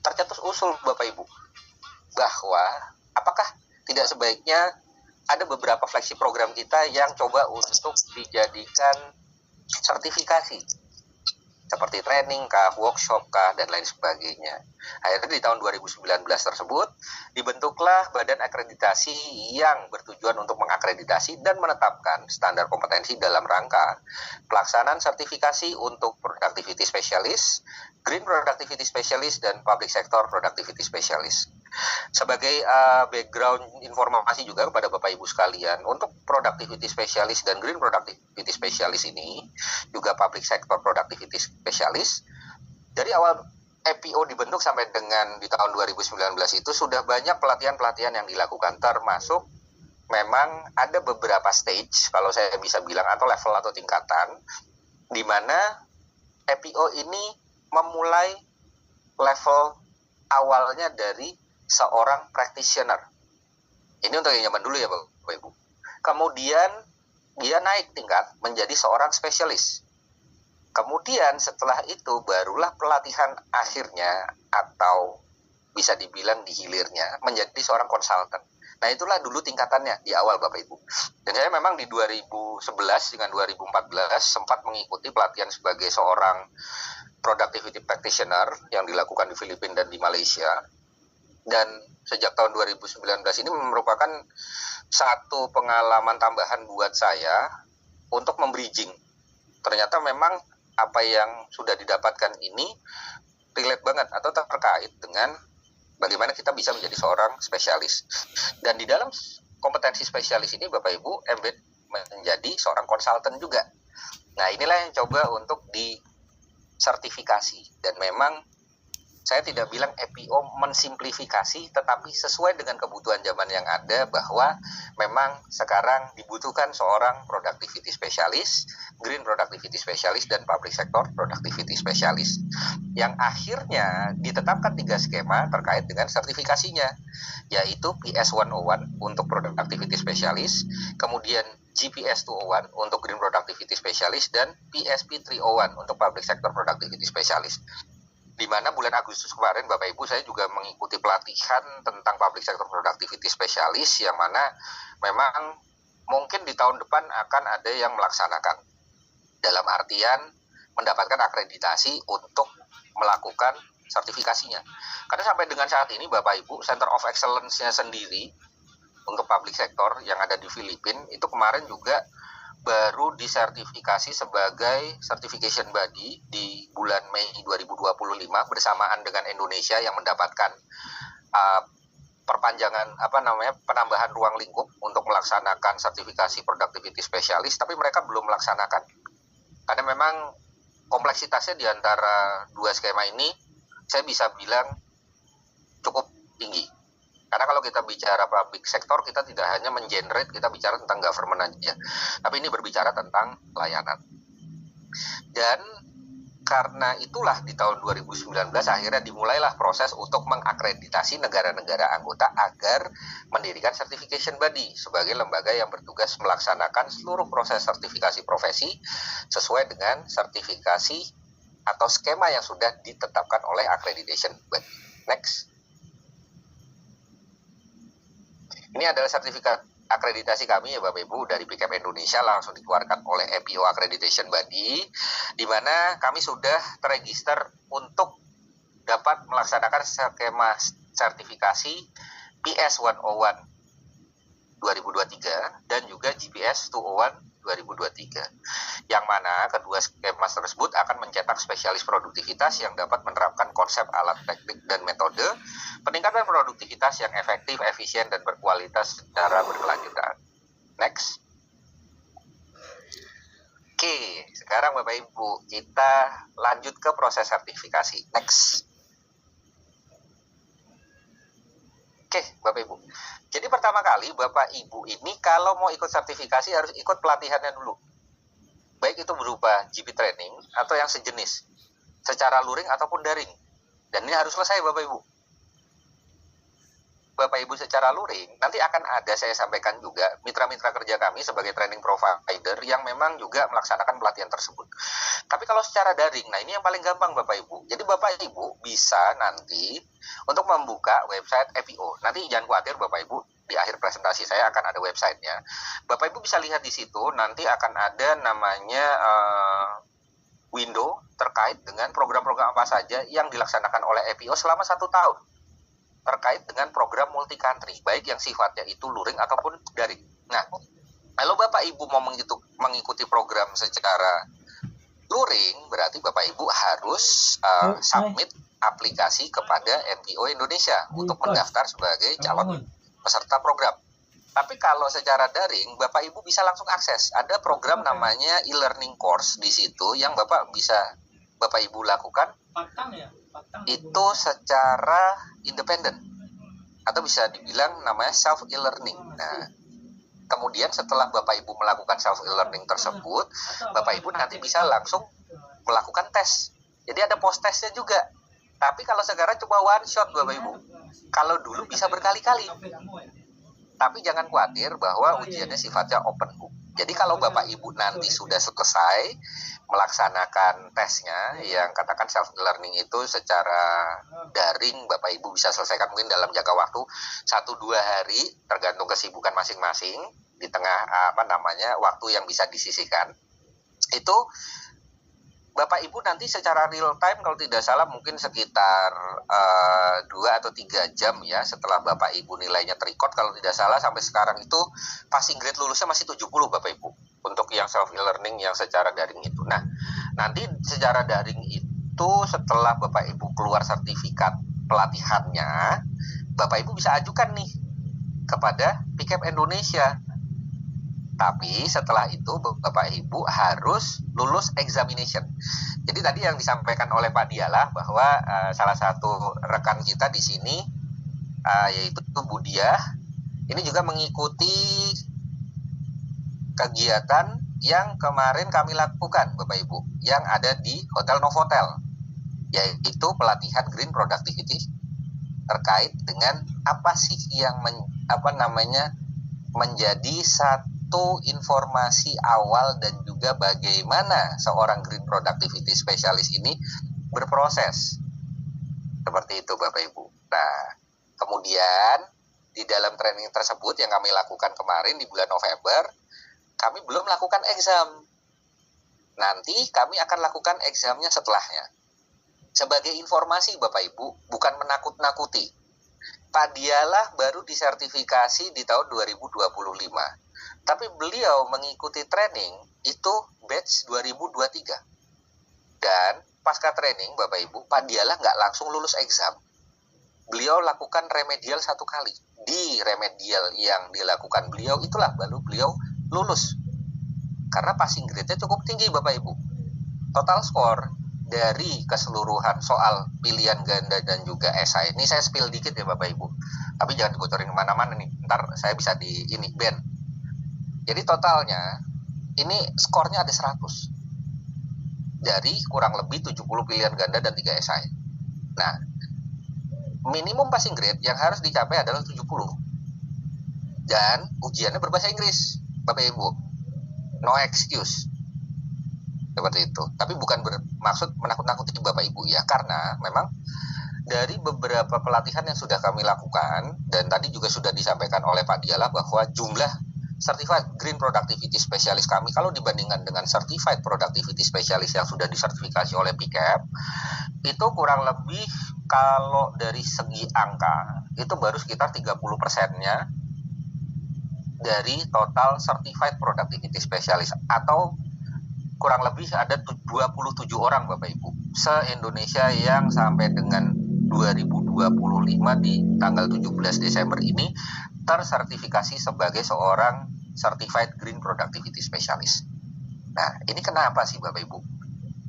tercetus usul Bapak Ibu bahwa apakah tidak sebaiknya ada beberapa flagship program kita yang coba untuk dijadikan sertifikasi, seperti training kah, workshop kah, dan lain sebagainya. Akhirnya di tahun 2019 tersebut dibentuklah badan akreditasi yang bertujuan untuk mengakreditasi dan menetapkan standar kompetensi dalam rangka pelaksanaan sertifikasi untuk productivity specialist, green productivity specialist, dan public sector productivity specialist. Sebagai background informasi juga kepada Bapak Ibu sekalian, untuk productivity specialist dan green productivity specialist ini, juga public sector productivity specialist, dari awal EPO dibentuk sampai dengan di tahun 2019 itu sudah banyak pelatihan-pelatihan yang dilakukan, termasuk memang ada beberapa stage, kalau saya bisa bilang, atau level atau tingkatan, di mana EPO ini memulai level awalnya dari seorang practitioner. Ini untuk yang nyaman dulu ya Bapak Ibu. Kemudian dia naik tingkat menjadi seorang spesialis. Kemudian setelah itu barulah pelatihan akhirnya atau bisa dibilang di hilirnya menjadi seorang konsultan. Nah itulah dulu tingkatannya di awal Bapak Ibu. Dan saya memang di 2011 dengan 2014 sempat mengikuti pelatihan sebagai seorang productivity practitioner yang dilakukan di Filipina dan di Malaysia. Dan sejak tahun 2019 ini merupakan satu pengalaman tambahan buat saya untuk membridging. Ternyata memang apa yang sudah didapatkan ini relate banget atau terkait dengan bagaimana kita bisa menjadi seorang spesialis. Dan di dalam kompetensi spesialis ini Bapak Ibu embed menjadi seorang konsultan juga. Nah inilah yang coba untuk disertifikasi. Dan memang saya tidak bilang EPO mensimplifikasi, tetapi sesuai dengan kebutuhan zaman yang ada, bahwa memang sekarang dibutuhkan seorang productivity specialist, green productivity specialist, dan public sector productivity specialist, yang akhirnya ditetapkan 3 skema terkait dengan sertifikasinya, yaitu PS 101 untuk productivity specialist, kemudian GPS 201 untuk green productivity specialist, dan PSP 301 untuk public sector productivity specialist. Di mana bulan Agustus kemarin Bapak Ibu saya juga mengikuti pelatihan tentang public sector productivity specialist, yang mana memang mungkin di tahun depan akan ada yang melaksanakan, dalam artian mendapatkan akreditasi untuk melakukan sertifikasinya. Karena sampai dengan saat ini Bapak Ibu, Center of Excellence-nya sendiri untuk public sector yang ada di Filipina itu kemarin juga baru disertifikasi sebagai certification body di bulan Mei 2025 bersamaan dengan Indonesia yang mendapatkan penambahan ruang lingkup untuk melaksanakan sertifikasi productivity specialist, tapi mereka belum melaksanakan karena memang kompleksitasnya di antara dua skema ini saya bisa bilang cukup tinggi. Karena kalau kita bicara public sector, kita tidak hanya mengenerate, kita bicara tentang government aja. Tapi ini berbicara tentang layanan. Dan karena itulah di tahun 2019 akhirnya dimulailah proses untuk mengakreditasi negara-negara anggota agar mendirikan certification body sebagai lembaga yang bertugas melaksanakan seluruh proses sertifikasi profesi sesuai dengan sertifikasi atau skema yang sudah ditetapkan oleh accreditation body. Next. Ini adalah sertifikat akreditasi kami ya Bapak Ibu dari PICAP Indonesia, langsung dikeluarkan oleh APO Accreditation Body, di mana kami sudah terregister untuk dapat melaksanakan skema sertifikasi PS 101 2023 dan juga GPS 201 2023, yang mana kedua skema tersebut akan mencetak spesialis produktivitas yang dapat menerapkan konsep alat teknik dan metode peningkatan produktivitas yang efektif, efisien, dan berkualitas secara berkelanjutan. Next. Oke, sekarang Bapak Ibu kita lanjut ke proses sertifikasi. Next. Oke, Bapak Ibu. Jadi pertama kali Bapak Ibu ini kalau mau ikut sertifikasi harus ikut pelatihannya dulu. Baik itu berupa GP training atau yang sejenis, secara luring ataupun daring. Dan ini harus selesai Bapak Ibu. Bapak Ibu secara luring, nanti akan ada saya sampaikan juga mitra-mitra kerja kami sebagai training provider yang memang juga melaksanakan pelatihan tersebut. Tapi kalau secara daring, nah ini yang paling gampang Bapak Ibu. Jadi Bapak Ibu bisa nanti untuk membuka website APO. Nanti jangan khawatir Bapak Ibu, di akhir presentasi saya akan ada websitenya. Bapak Ibu bisa lihat di situ, nanti akan ada namanya window terkait dengan program-program apa saja yang dilaksanakan oleh APO selama 1 tahun. Terkait dengan program multi country, baik yang sifatnya itu luring ataupun daring. Nah, kalau Bapak Ibu mau mengikuti program secara luring, berarti Bapak Ibu harus submit aplikasi kepada MPO Indonesia untuk mendaftar sebagai calon peserta program. Tapi kalau secara daring, Bapak Ibu bisa langsung akses. Ada program namanya e-learning course di situ yang Bapak Ibu lakukan itu secara independen atau bisa dibilang namanya self e-learning. Nah, kemudian setelah Bapak Ibu melakukan self e-learning tersebut, Bapak Ibu nanti bisa langsung melakukan tes. Jadi ada post testnya juga. Tapi kalau sekarang cuma one shot Bapak Ibu. Kalau dulu bisa berkali-kali. Tapi jangan khawatir bahwa ujiannya sifatnya open book. Jadi kalau Bapak Ibu nanti sudah selesai melaksanakan tesnya yang katakan self learning itu secara daring, Bapak Ibu bisa selesaikan mungkin dalam jangka waktu 1-2 hari tergantung kesibukan masing-masing di tengah waktu yang bisa disisihkan. Itu Bapak Ibu nanti secara real time kalau tidak salah mungkin sekitar 2 atau 3 jam ya setelah Bapak Ibu nilainya terrecord, kalau tidak salah sampai sekarang itu passing grade lulusnya masih 70 Bapak Ibu untuk yang self e-learning yang secara daring itu. Nah, nanti secara daring itu setelah Bapak Ibu keluar sertifikat pelatihannya, Bapak Ibu bisa ajukan nih kepada PICAP Indonesia. Tapi setelah itu Bapak Ibu harus lulus examination. Jadi tadi yang disampaikan oleh Pak Dialah bahwa salah satu rekan kita di sini yaitu Bu Diah ini juga mengikuti kegiatan yang kemarin kami lakukan Bapak Ibu yang ada di Hotel Novotel, yaitu pelatihan Green Productivity terkait dengan apa sih yang menjadi satu informasi awal dan juga bagaimana seorang Green Productivity Specialist ini berproses. Seperti itu Bapak Ibu. Nah, kemudian di dalam training tersebut yang kami lakukan kemarin di bulan November, kami belum lakukan exam. Nanti kami akan lakukan examnya setelahnya. Sebagai informasi Bapak Ibu, bukan menakut-nakuti. Pak Dialah baru disertifikasi di tahun 2025. Tapi beliau mengikuti training itu batch 2023. Dan pasca training Bapak Ibu, Pak Dialah nggak langsung lulus exam. Beliau lakukan remedial 1 kali. Di remedial yang dilakukan beliau itulah baru beliau lulus. Karena passing grade-nya cukup tinggi Bapak Ibu. total skor dari keseluruhan soal pilihan ganda dan juga esai. Ini saya spill dikit ya Bapak Ibu. Tapi jangan dibocorin kemana-mana nih. Ntar saya bisa ban. Jadi totalnya ini skornya ada 100. Dari kurang lebih 70 pilihan ganda dan 3 esai. Nah, minimum passing grade yang harus dicapai adalah 70. Dan ujiannya berbahasa Inggris, Bapak Ibu. No excuse. Seperti itu. Tapi bukan bermaksud menakut-nakuti Bapak Ibu ya, karena memang dari beberapa pelatihan yang sudah kami lakukan, dan tadi juga sudah disampaikan oleh Pak Diala bahwa jumlah Certified Green Productivity Specialist kami kalau dibandingkan dengan Certified Productivity Specialist yang sudah disertifikasi oleh PCAP, itu kurang lebih kalau dari segi angka itu baru sekitar 30%-nya dari total Certified Productivity Specialist, atau kurang lebih ada 27 orang Bapak Ibu se-Indonesia yang sampai dengan 2025 di tanggal 17 Desember ini tersertifikasi sebagai seorang Certified Green Productivity Specialist. Nah, ini kenapa sih Bapak Ibu?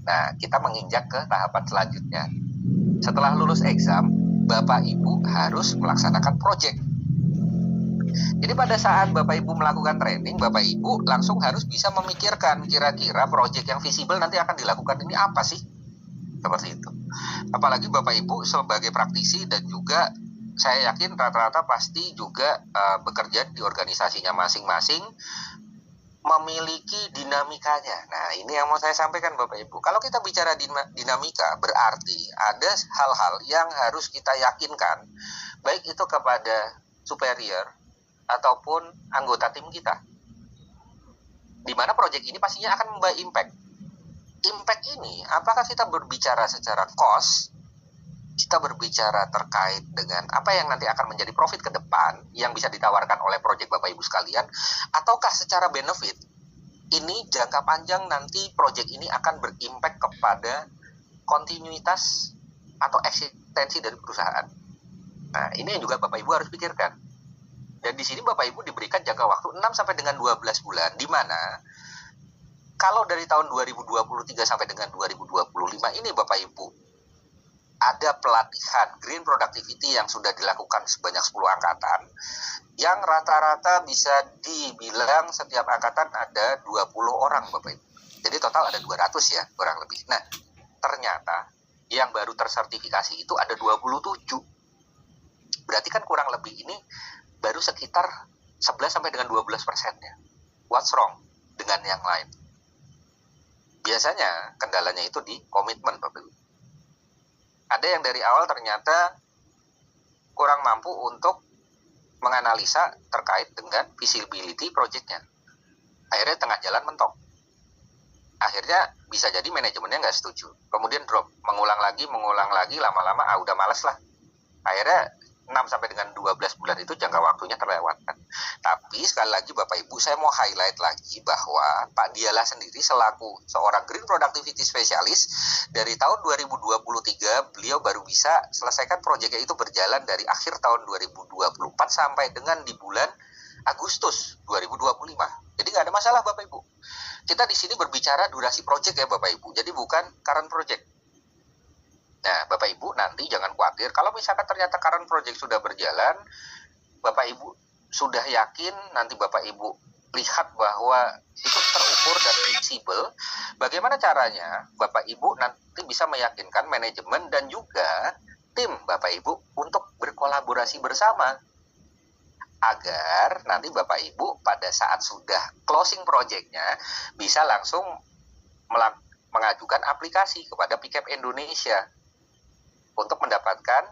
Nah, kita menginjak ke tahapan selanjutnya. Setelah lulus exam, Bapak Ibu harus melaksanakan project. Jadi pada saat Bapak Ibu melakukan training, Bapak Ibu langsung harus bisa memikirkan kira-kira project yang visible nanti akan dilakukan ini apa sih? Seperti itu. Apalagi Bapak Ibu sebagai praktisi dan juga saya yakin rata-rata pasti juga bekerja di organisasinya masing-masing memiliki dinamikanya. Nah, ini yang mau saya sampaikan Bapak Ibu. Kalau kita bicara dinamika, berarti ada hal-hal yang harus kita yakinkan, baik itu kepada superior ataupun anggota tim kita. Di mana proyek ini pastinya akan membawa impact. Impact ini, apakah kita berbicara secara cost, kita berbicara terkait dengan apa yang nanti akan menjadi profit ke depan yang bisa ditawarkan oleh proyek Bapak Ibu sekalian, ataukah secara benefit ini jangka panjang nanti proyek ini akan berimpact kepada kontinuitas atau eksistensi dari perusahaan. Nah, ini yang juga Bapak Ibu harus pikirkan. Dan di sini Bapak Ibu diberikan jangka waktu 6 sampai dengan 12 bulan, di mana kalau dari tahun 2023 sampai dengan 2025 ini Bapak Ibu ada pelatihan Green Productivity yang sudah dilakukan sebanyak 10 angkatan, yang rata-rata bisa dibilang setiap angkatan ada 20 orang Bapak Ibu. Jadi total ada 200 ya, kurang lebih. Nah, ternyata yang baru tersertifikasi itu ada 27. Berarti kan kurang lebih ini baru sekitar 11 sampai dengan 12%-nya. What's wrong dengan yang lain? Biasanya kendalanya itu di komitmen Bapak Ibu. Ada yang dari awal ternyata kurang mampu untuk menganalisa terkait dengan visibility project-nya. Akhirnya tengah jalan mentok. Akhirnya bisa jadi manajemennya nggak setuju. Kemudian drop, mengulang lagi, lama-lama udah males lah. Akhirnya 6 sampai dengan 12 bulan itu jangka waktunya terlewatkan. Tapi sekali lagi Bapak Ibu, saya mau highlight lagi bahwa Pak Diala sendiri selaku seorang Green Productivity Specialist dari tahun 2023 beliau baru bisa selesaikan proyeknya itu berjalan dari akhir tahun 2024 sampai dengan di bulan Agustus 2025. Jadi nggak ada masalah Bapak Ibu. Kita di sini berbicara durasi proyek ya Bapak Ibu. Jadi bukan current project. Nah, Bapak Ibu nanti jangan khawatir kalau misalkan ternyata current project sudah berjalan, Bapak Ibu sudah yakin, nanti Bapak Ibu lihat bahwa itu terukur dan fleksibel, bagaimana caranya Bapak Ibu nanti bisa meyakinkan manajemen dan juga tim Bapak Ibu untuk berkolaborasi bersama agar nanti Bapak Ibu pada saat sudah closing project-nya bisa langsung mengajukan aplikasi kepada PCAP Indonesia untuk mendapatkan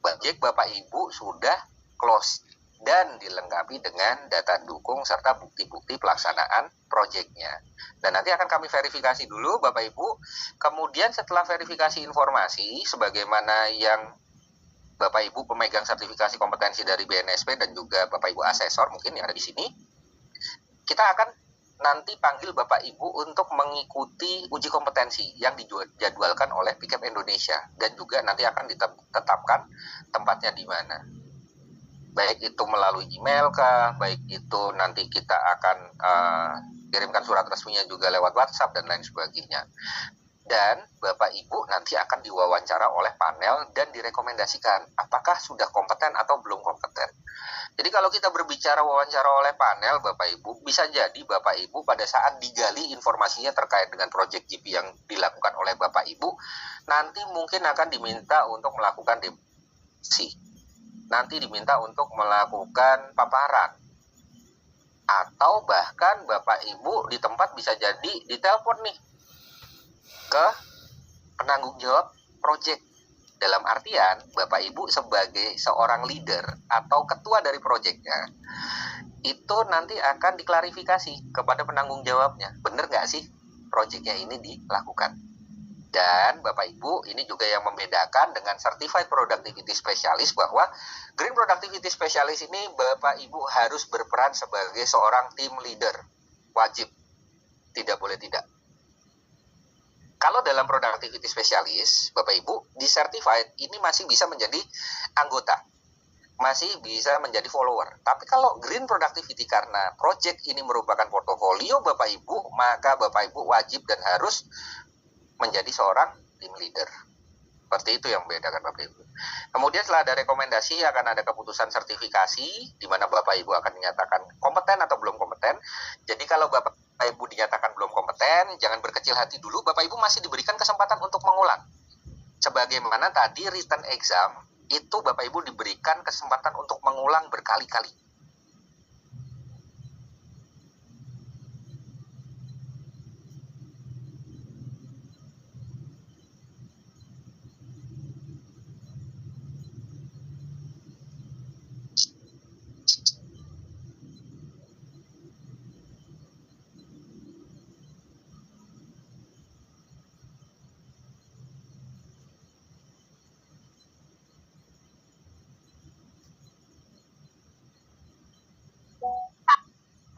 proyek Bapak Ibu sudah close dan dilengkapi dengan data dukung serta bukti-bukti pelaksanaan proyeknya. Dan nanti akan kami verifikasi dulu Bapak Ibu. Kemudian setelah verifikasi informasi sebagaimana yang Bapak Ibu pemegang sertifikasi kompetensi dari BNSP dan juga Bapak Ibu asesor mungkin yang ada di sini, kita akan nanti panggil Bapak Ibu untuk mengikuti uji kompetensi yang dijadwalkan oleh PCAP Indonesia dan juga nanti akan ditetapkan tempatnya di mana. baik itu melalui email kah, baik itu nanti kita akan kirimkan surat resminya juga lewat WhatsApp dan lain sebagainya. Dan Bapak Ibu nanti akan diwawancara oleh panel dan direkomendasikan apakah sudah kompeten atau belum kompeten. Jadi kalau kita berbicara wawancara oleh panel Bapak Ibu, bisa jadi Bapak Ibu pada saat digali informasinya terkait dengan Project GP yang dilakukan oleh Bapak Ibu, nanti mungkin akan diminta untuk melakukan diskusi. Nanti diminta untuk melakukan paparan. Atau bahkan Bapak Ibu di tempat bisa jadi ditelepon nih ke penanggung jawab project. Dalam artian Bapak Ibu sebagai seorang leader atau ketua dari projectnya itu nanti akan diklarifikasi kepada penanggung jawabnya, benar nggak sih projectnya ini dilakukan. Dan Bapak Ibu ini juga yang membedakan dengan Certified Productivity Specialist, bahwa Green Productivity Specialist ini Bapak Ibu harus berperan sebagai seorang team leader, wajib, tidak boleh tidak. Kalau dalam productivity specialist, Bapak Ibu, di certified ini masih bisa menjadi anggota, masih bisa menjadi follower. Tapi kalau green productivity karena project ini merupakan portofolio Bapak Ibu, maka Bapak Ibu wajib dan harus menjadi seorang team leader. Seperti itu yang membedakan Bapak Ibu. Kemudian setelah ada rekomendasi akan ada keputusan sertifikasi di mana Bapak Ibu akan dinyatakan kompeten atau belum kompeten. Jadi kalau Bapak Ibu dinyatakan belum kompeten, jangan berkecil hati dulu, Bapak Ibu masih diberikan kesempatan untuk mengulang. Sebagaimana tadi written exam, itu Bapak Ibu diberikan kesempatan untuk mengulang berkali-kali.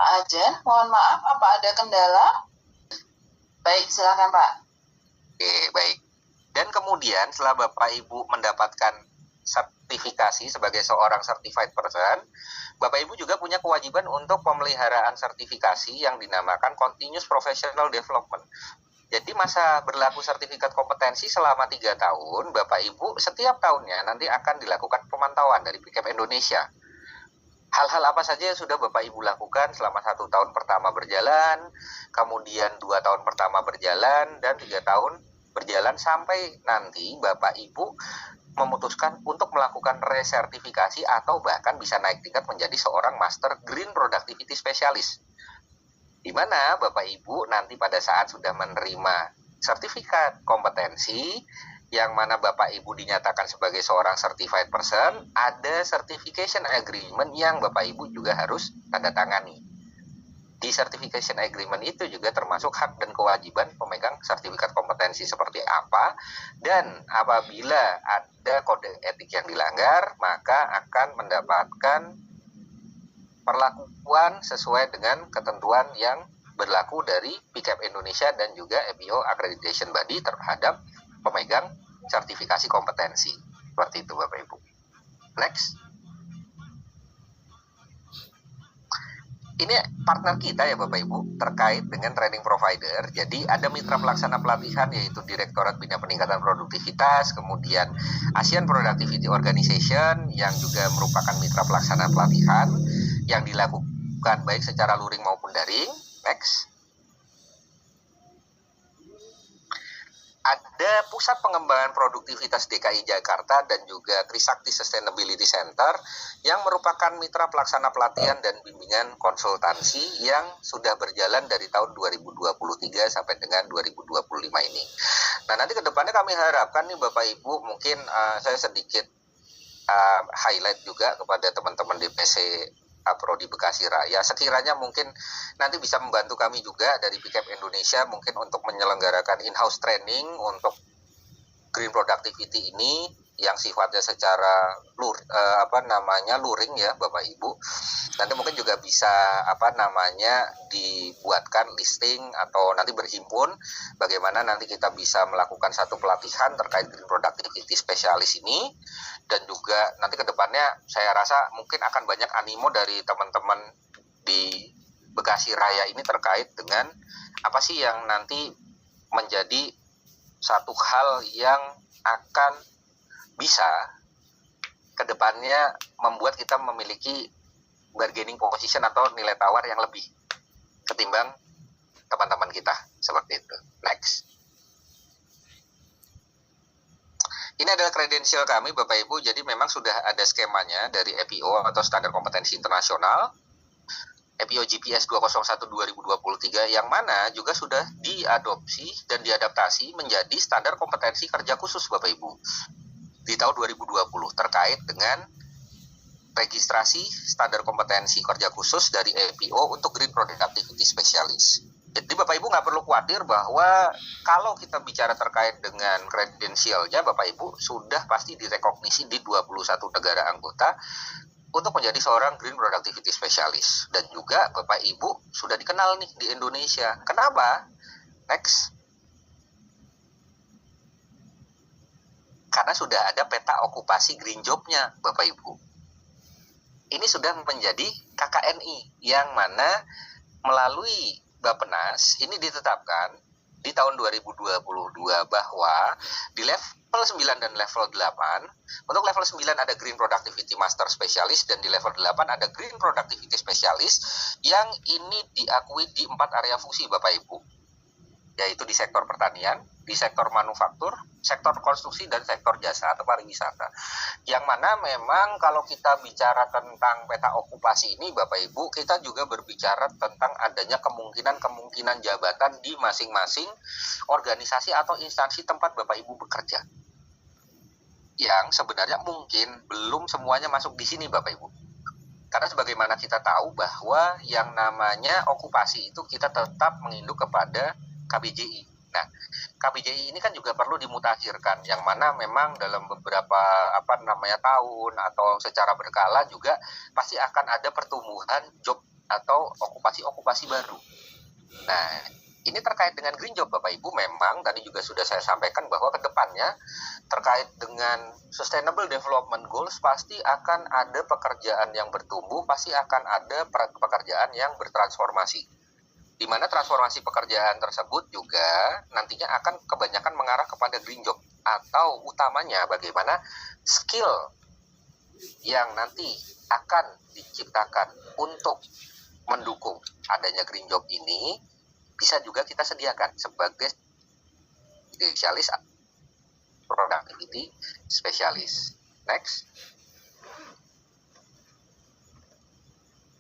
Ajen, mohon maaf, apa ada kendala? Baik, silakan Pak. Oke, baik. Dan kemudian setelah Bapak Ibu mendapatkan sertifikasi sebagai seorang certified person, Bapak Ibu juga punya kewajiban untuk pemeliharaan sertifikasi yang dinamakan Continuous Professional Development. Jadi masa berlaku sertifikat kompetensi selama 3 tahun, Bapak Ibu setiap tahunnya nanti akan dilakukan pemantauan dari PIKEP Indonesia. Hal-hal apa saja yang sudah Bapak Ibu lakukan selama 1 tahun pertama berjalan, kemudian 2 tahun pertama berjalan, dan 3 tahun berjalan sampai nanti Bapak Ibu memutuskan untuk melakukan resertifikasi atau bahkan bisa naik tingkat menjadi seorang Master Green Productivity Specialist. Di mana Bapak Ibu nanti pada saat sudah menerima sertifikat kompetensi, yang mana Bapak Ibu dinyatakan sebagai seorang certified person, ada certification agreement yang Bapak Ibu juga harus tanda tangani. Di certification agreement itu juga termasuk hak dan kewajiban pemegang sertifikat kompetensi seperti apa, dan apabila ada kode etik yang dilanggar, maka akan mendapatkan perlakuan sesuai dengan ketentuan yang berlaku dari PIKEP Indonesia dan juga EPO Accreditation Body terhadap pemegang sertifikasi kompetensi. Seperti itu Bapak Ibu. Next. Ini partner kita ya Bapak Ibu terkait dengan training provider. Jadi ada mitra pelaksana pelatihan yaitu Direktorat Bina Peningkatan Produktivitas, kemudian ASEAN Productivity Organization yang juga merupakan mitra pelaksana pelatihan yang dilakukan baik secara luring maupun daring. Next. Ada Pusat Pengembangan Produktivitas DKI Jakarta dan juga Trisakti Sustainability Center yang merupakan mitra pelaksana pelatihan dan bimbingan konsultansi yang sudah berjalan dari tahun 2023 sampai dengan 2025 ini. Nah, nanti ke depannya kami harapkan nih Bapak Ibu, mungkin saya sedikit highlight juga kepada teman-teman DPC Prodi Bekasi Raya, sekiranya mungkin nanti bisa membantu kami juga dari PIKEP Indonesia mungkin untuk menyelenggarakan in-house training untuk green productivity ini yang sifatnya secara luring ya Bapak Ibu. Nanti mungkin juga bisa dibuatkan listing atau nanti berhimpun bagaimana nanti kita bisa melakukan satu pelatihan terkait green productivity specialist ini, dan juga nanti ke depannya saya rasa mungkin akan banyak animo dari teman-teman di Bekasi Raya ini terkait dengan apa sih yang nanti menjadi satu hal yang akan bisa ke depannya membuat kita memiliki bargaining position atau nilai tawar yang lebih ketimbang teman-teman kita, seperti itu. Next. Ini adalah kredensial kami Bapak Ibu, jadi memang sudah ada skemanya dari EPO atau Standar Kompetensi Internasional, EPO GPS 201 2023, yang mana juga sudah diadopsi dan diadaptasi menjadi standar kompetensi kerja khusus Bapak Ibu di tahun 2020 terkait dengan registrasi standar kompetensi kerja khusus dari EPO untuk Green Product Activity Specialist. Jadi Bapak Ibu nggak perlu khawatir bahwa kalau kita bicara terkait dengan kredensialnya, Bapak Ibu sudah pasti direkognisi di 21 negara anggota untuk menjadi seorang Green Productivity Specialist. Dan juga Bapak Ibu sudah dikenal nih di Indonesia. Kenapa? Next. Karena sudah ada peta okupasi green job-nya Bapak Ibu. Ini sudah menjadi KKNI yang mana melalui Bappenas ini ditetapkan di tahun 2022 bahwa di level 9 dan level 8, untuk level 9 ada Green Productivity Master Specialist dan di level 8 ada Green Productivity Specialist yang ini diakui di 4 area fungsi Bapak Ibu, yaitu di sektor pertanian, di sektor manufaktur, sektor konstruksi, dan sektor jasa atau pariwisata. Yang mana memang kalau kita bicara tentang peta okupasi ini Bapak Ibu, kita juga berbicara tentang adanya kemungkinan jabatan di masing-masing organisasi atau instansi tempat Bapak Ibu bekerja. Yang sebenarnya mungkin belum semuanya masuk di sini Bapak Ibu. Karena sebagaimana kita tahu bahwa yang namanya okupasi itu kita tetap menginduk kepada KBJI. Nah, KBJI ini kan juga perlu dimutakhirkan, yang mana memang dalam beberapa tahun atau secara berkala juga pasti akan ada pertumbuhan job atau okupasi baru. Nah, ini terkait dengan green job Bapak Ibu, memang tadi juga sudah saya sampaikan bahwa ke depannya terkait dengan Sustainable Development Goals pasti akan ada pekerjaan yang bertumbuh, pasti akan ada pekerjaan yang bertransformasi. Di mana transformasi pekerjaan tersebut juga nantinya akan kebanyakan mengarah kepada green job, atau utamanya bagaimana skill yang nanti akan diciptakan untuk mendukung adanya green job ini bisa juga kita sediakan sebagai spesialis productivity specialist. Next.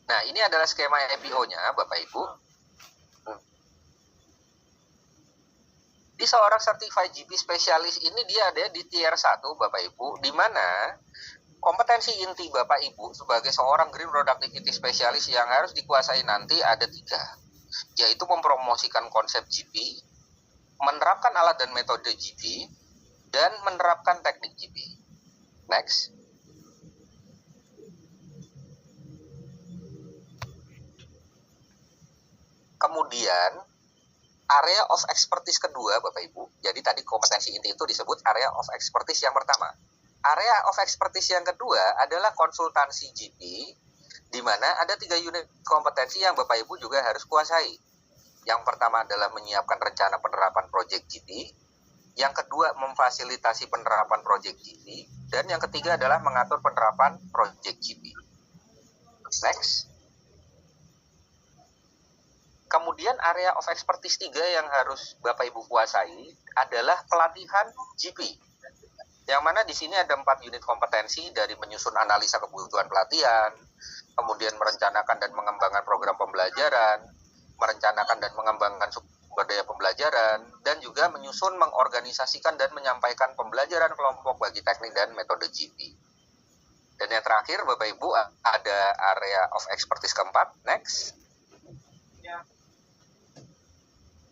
Nah, ini adalah skema EPO-nya Bapak Ibu. Di seorang certified GP spesialis ini dia ada di tier 1 Bapak Ibu, di mana kompetensi inti Bapak Ibu sebagai seorang Green Productivity Specialist yang harus dikuasai nanti ada 3, yaitu mempromosikan konsep GP, menerapkan alat dan metode GP, dan menerapkan teknik GP. Next. Kemudian area of expertise kedua Bapak Ibu, jadi tadi kompetensi inti itu disebut area of expertise yang pertama. Area of expertise yang kedua adalah konsultansi GP, di mana ada 3 unit kompetensi yang Bapak Ibu juga harus kuasai. Yang pertama adalah menyiapkan rencana penerapan proyek GP, yang kedua memfasilitasi penerapan proyek GP, dan yang ketiga adalah mengatur penerapan proyek GP. Next. Kemudian area of expertise 3 yang harus Bapak Ibu kuasai adalah pelatihan GP. Yang mana di sini ada 4 unit kompetensi, dari menyusun analisa kebutuhan pelatihan, kemudian merencanakan dan mengembangkan program pembelajaran, merencanakan dan mengembangkan sumber daya pembelajaran, dan juga menyusun, mengorganisasikan dan menyampaikan pembelajaran kelompok bagi teknik dan metode GP. Dan yang terakhir Bapak Ibu ada area of expertise keempat, next,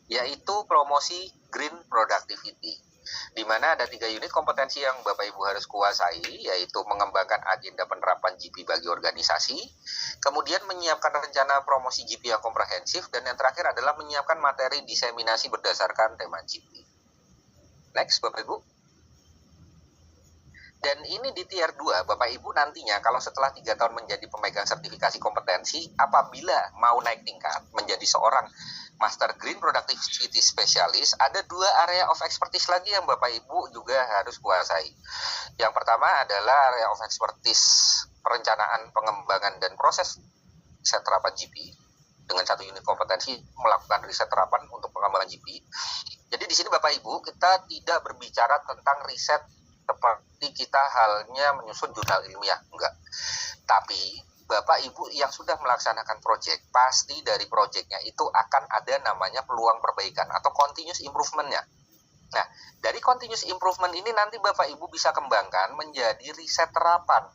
yaitu promosi green productivity, di mana ada 3 unit kompetensi yang Bapak Ibu harus kuasai, yaitu mengembangkan agenda penerapan GP bagi organisasi, kemudian menyiapkan rencana promosi GP yang komprehensif, dan yang terakhir adalah menyiapkan materi diseminasi berdasarkan tema GP. Next Bapak Ibu. Dan ini di tier 2, Bapak Ibu nantinya kalau setelah 3 tahun menjadi pemegang sertifikasi kompetensi, apabila mau naik tingkat menjadi seorang Master Green Productivity Specialist, ada 2 area of expertise lagi yang Bapak Ibu juga harus kuasai. Yang pertama adalah area of expertise perencanaan, pengembangan, dan proses riset terapan GP. Dengan 1 unit kompetensi melakukan riset terapan untuk pengembangan GP. Jadi di sini Bapak Ibu, kita tidak berbicara tentang riset seperti kita halnya menyusun jurnal ilmiah, enggak. Tapi Bapak Ibu yang sudah melaksanakan proyek, pasti dari proyeknya itu akan ada namanya peluang perbaikan atau continuous improvement-nya. Nah, dari continuous improvement ini nanti Bapak Ibu bisa kembangkan menjadi riset terapan.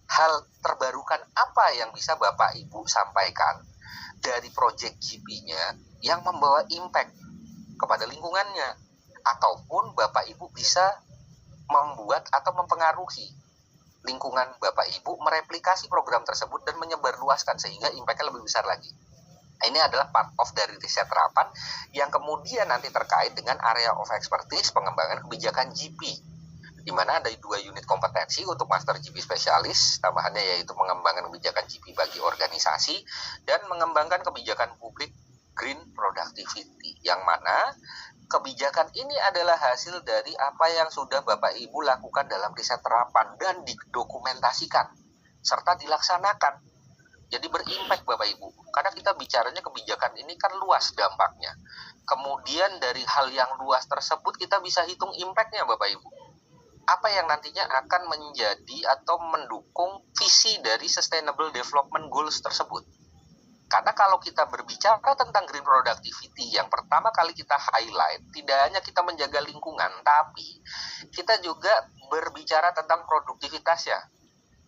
Hal terbarukan apa yang bisa Bapak Ibu sampaikan dari proyek GP-nya yang membawa impact kepada lingkungannya, ataupun Bapak Ibu bisa membuat atau mempengaruhi lingkungan Bapak Ibu mereplikasi program tersebut dan menyebarluaskan sehingga impact-nya lebih besar lagi. Ini adalah part of dari riset terapan yang kemudian nanti terkait dengan area of expertise pengembangan kebijakan GP, di mana ada 2 unit kompetensi untuk Master GP Specialist, tambahannya yaitu mengembangkan kebijakan GP bagi organisasi dan mengembangkan kebijakan publik Green Productivity, yang mana kebijakan ini adalah hasil dari apa yang sudah Bapak Ibu lakukan dalam riset terapan dan didokumentasikan serta dilaksanakan. Jadi berimpact Bapak Ibu, karena kita bicaranya kebijakan ini kan luas dampaknya. Kemudian dari hal yang luas tersebut kita bisa hitung impact-nya Bapak Ibu. Apa yang nantinya akan menjadi atau mendukung visi dari Sustainable Development Goals tersebut. Karena kalau kita berbicara tentang green productivity, yang pertama kali kita highlight, tidak hanya kita menjaga lingkungan, tapi kita juga berbicara tentang produktivitas ya.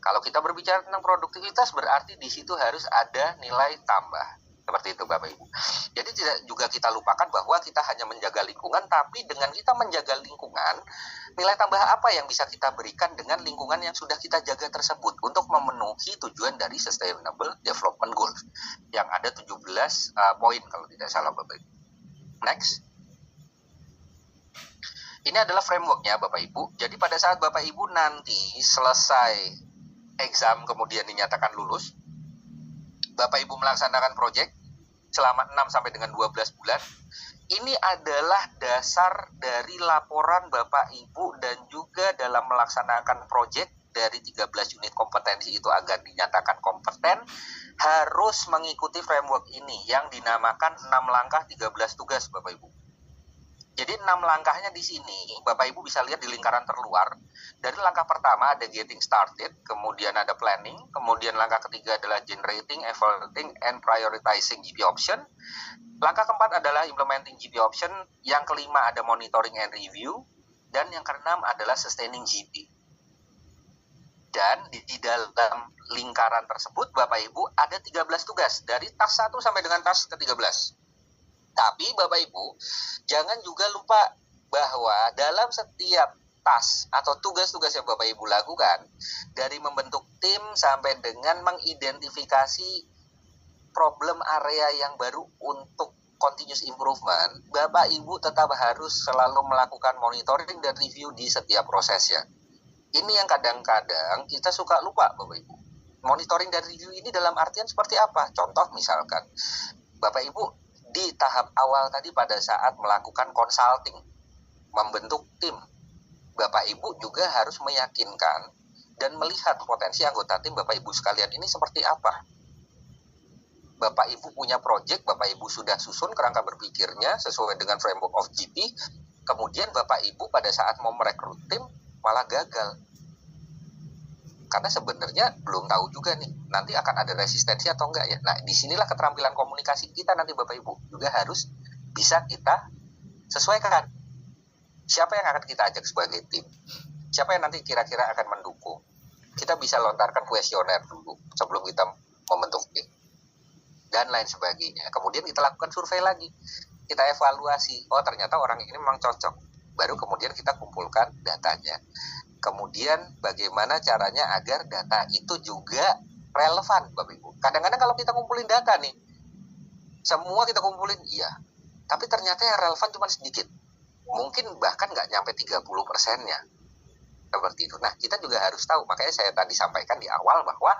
Kalau kita berbicara tentang produktivitas, berarti di situ harus ada nilai tambah. Seperti itu Bapak Ibu. Jadi tidak juga kita lupakan bahwa kita hanya menjaga lingkungan, tapi dengan kita menjaga lingkungan, nilai tambah apa yang bisa kita berikan dengan lingkungan yang sudah kita jaga tersebut untuk memenuhi tujuan dari Sustainable Development Goals yang ada 17 poin kalau tidak salah Bapak Ibu. Next. Ini adalah frameworknya Bapak Ibu. Jadi pada saat Bapak Ibu nanti selesai exam kemudian dinyatakan lulus, Bapak Ibu melaksanakan proyek selama 6 sampai dengan 12 bulan. Ini adalah dasar dari laporan Bapak Ibu dan juga dalam melaksanakan proyek dari 13 unit kompetensi itu agar dinyatakan kompeten harus mengikuti framework ini yang dinamakan 6 langkah 13 tugas Bapak Ibu. Jadi 6 langkahnya di sini Bapak Ibu bisa lihat di lingkaran terluar. Dari langkah pertama ada getting started, kemudian ada planning, kemudian langkah ketiga adalah generating, evaluating, and prioritizing GP option. Langkah keempat adalah implementing GP option, yang kelima ada monitoring and review, dan yang keenam adalah sustaining GP. Dan di dalam lingkaran tersebut Bapak Ibu ada 13 tugas dari task 1 sampai dengan task ke-13. Tapi Bapak Ibu, jangan juga lupa bahwa dalam setiap task atau tugas-tugas yang Bapak Ibu lakukan, dari membentuk tim sampai dengan mengidentifikasi problem area yang baru untuk continuous improvement, Bapak Ibu tetap harus selalu melakukan monitoring dan review di setiap prosesnya. Ini yang kadang-kadang kita suka lupa Bapak Ibu. Monitoring dan review ini dalam artian seperti apa? Contoh misalkan, Bapak Ibu di tahap awal tadi pada saat melakukan consulting, membentuk tim, Bapak Ibu juga harus meyakinkan dan melihat potensi anggota tim Bapak Ibu sekalian ini seperti apa. Bapak Ibu punya proyek, Bapak Ibu sudah susun kerangka berpikirnya sesuai dengan framework of GP, kemudian Bapak Ibu pada saat mau merekrut tim malah gagal. Karena sebenarnya belum tahu juga nih, nanti akan ada resistensi atau enggak ya. Nah, disinilah keterampilan komunikasi kita nanti Bapak Ibu juga harus bisa kita sesuaikan. Siapa yang akan kita ajak sebagai tim? Siapa yang nanti kira-kira akan mendukung? Kita bisa lontarkan kuesioner dulu sebelum kita membentuk tim. Dan lain sebagainya. Kemudian kita lakukan survei lagi. Kita evaluasi, oh ternyata orang ini memang cocok. Baru kemudian kita kumpulkan datanya. Kemudian bagaimana caranya agar data itu juga relevan Bapak Ibu. Kadang-kadang kalau kita kumpulin data nih, semua kita kumpulin, iya. Tapi ternyata yang relevan cuma sedikit. Mungkin bahkan nggak nyampe 30%-nya. seperti itu. Nah, kita juga harus tahu, makanya saya tadi sampaikan di awal bahwa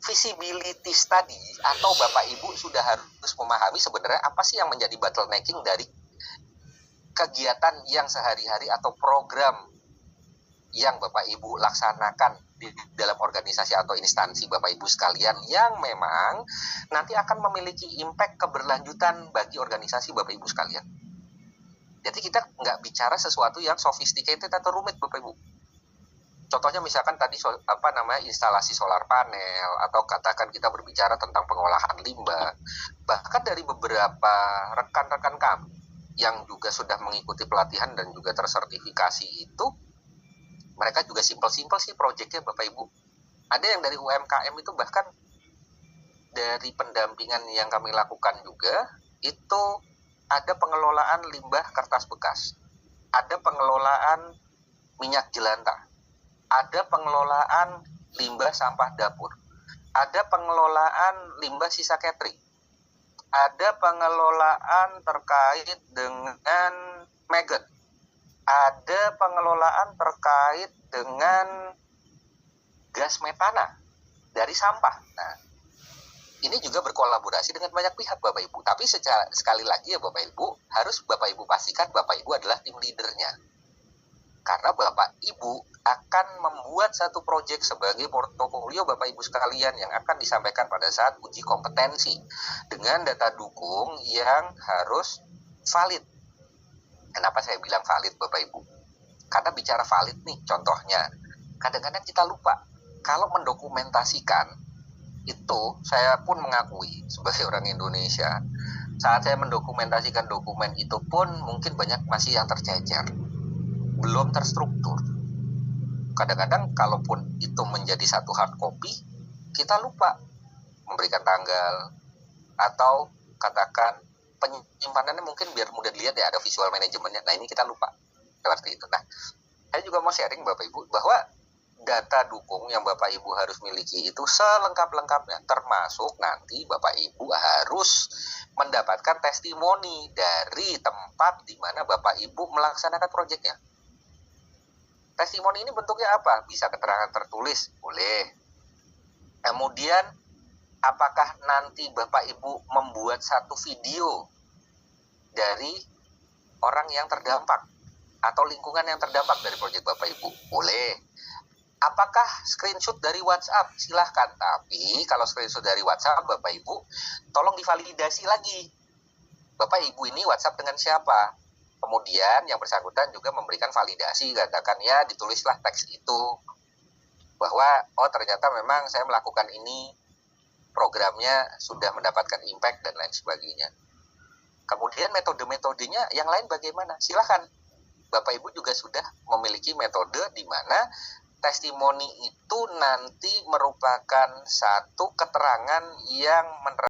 visibility study atau Bapak Ibu sudah harus memahami sebenarnya apa sih yang menjadi bottlenecking dari kegiatan yang sehari-hari atau program yang Bapak Ibu laksanakan di dalam organisasi atau instansi Bapak Ibu sekalian yang memang nanti akan memiliki impact keberlanjutan bagi organisasi Bapak Ibu sekalian. Jadi kita nggak bicara sesuatu yang sophisticated atau rumit Bapak Ibu. Contohnya misalkan tadi instalasi solar panel, atau katakan kita berbicara tentang pengolahan limbah. Bahkan dari beberapa rekan-rekan kami yang juga sudah mengikuti pelatihan dan juga tersertifikasi itu, mereka juga simpel-simpel sih proyeknya Bapak Ibu. Ada yang dari UMKM itu bahkan dari pendampingan yang kami lakukan juga, itu ada pengelolaan limbah kertas bekas, ada pengelolaan minyak jelantah, ada pengelolaan limbah sampah dapur, ada pengelolaan limbah sisa catering, ada pengelolaan terkait dengan maggot, ada pengelolaan terkait dengan gas metana dari sampah. Nah, ini juga berkolaborasi dengan banyak pihak Bapak Ibu. Tapi sekali lagi ya Bapak Ibu, harus Bapak Ibu pastikan Bapak Ibu adalah tim leadernya. Karena Bapak Ibu akan membuat satu proyek sebagai portofolio Bapak Ibu sekalian yang akan disampaikan pada saat uji kompetensi dengan data dukung yang harus valid. Kenapa saya bilang valid Bapak Ibu? Karena bicara valid nih, contohnya, kadang-kadang kita lupa kalau mendokumentasikan itu, saya pun mengakui sebagai orang Indonesia, saat saya mendokumentasikan dokumen itu pun mungkin banyak masih yang tercecer, belum terstruktur. Kadang-kadang kalaupun itu menjadi satu hard copy, kita lupa memberikan tanggal, atau katakan penyimpanannya mungkin biar mudah dilihat ya, ada visual manajemennya. Nah, ini kita lupa seperti itu. Nah, saya juga mau sharing Bapak Ibu bahwa data dukung yang Bapak Ibu harus miliki itu selengkap-lengkapnya, termasuk nanti Bapak Ibu harus mendapatkan testimoni dari tempat di mana Bapak Ibu melaksanakan proyeknya. Testimoni ini bentuknya apa? Bisa keterangan tertulis, boleh. Kemudian, apakah nanti Bapak Ibu membuat satu video dari orang yang terdampak atau lingkungan yang terdampak dari proyek Bapak Ibu? Boleh. Apakah screenshot dari WhatsApp? Silahkan. Tapi kalau screenshot dari WhatsApp, Bapak Ibu, tolong divalidasi lagi. Bapak Ibu ini WhatsApp dengan siapa? Kemudian yang bersangkutan juga memberikan validasi, katakan ya ditulislah teks itu. Bahwa, oh ternyata memang saya melakukan ini, programnya sudah mendapatkan impact dan lain sebagainya. Kemudian metode-metodenya yang lain bagaimana? Silahkan. Bapak Ibu juga sudah memiliki metode di mana testimoni itu nanti merupakan satu keterangan yang menerangkan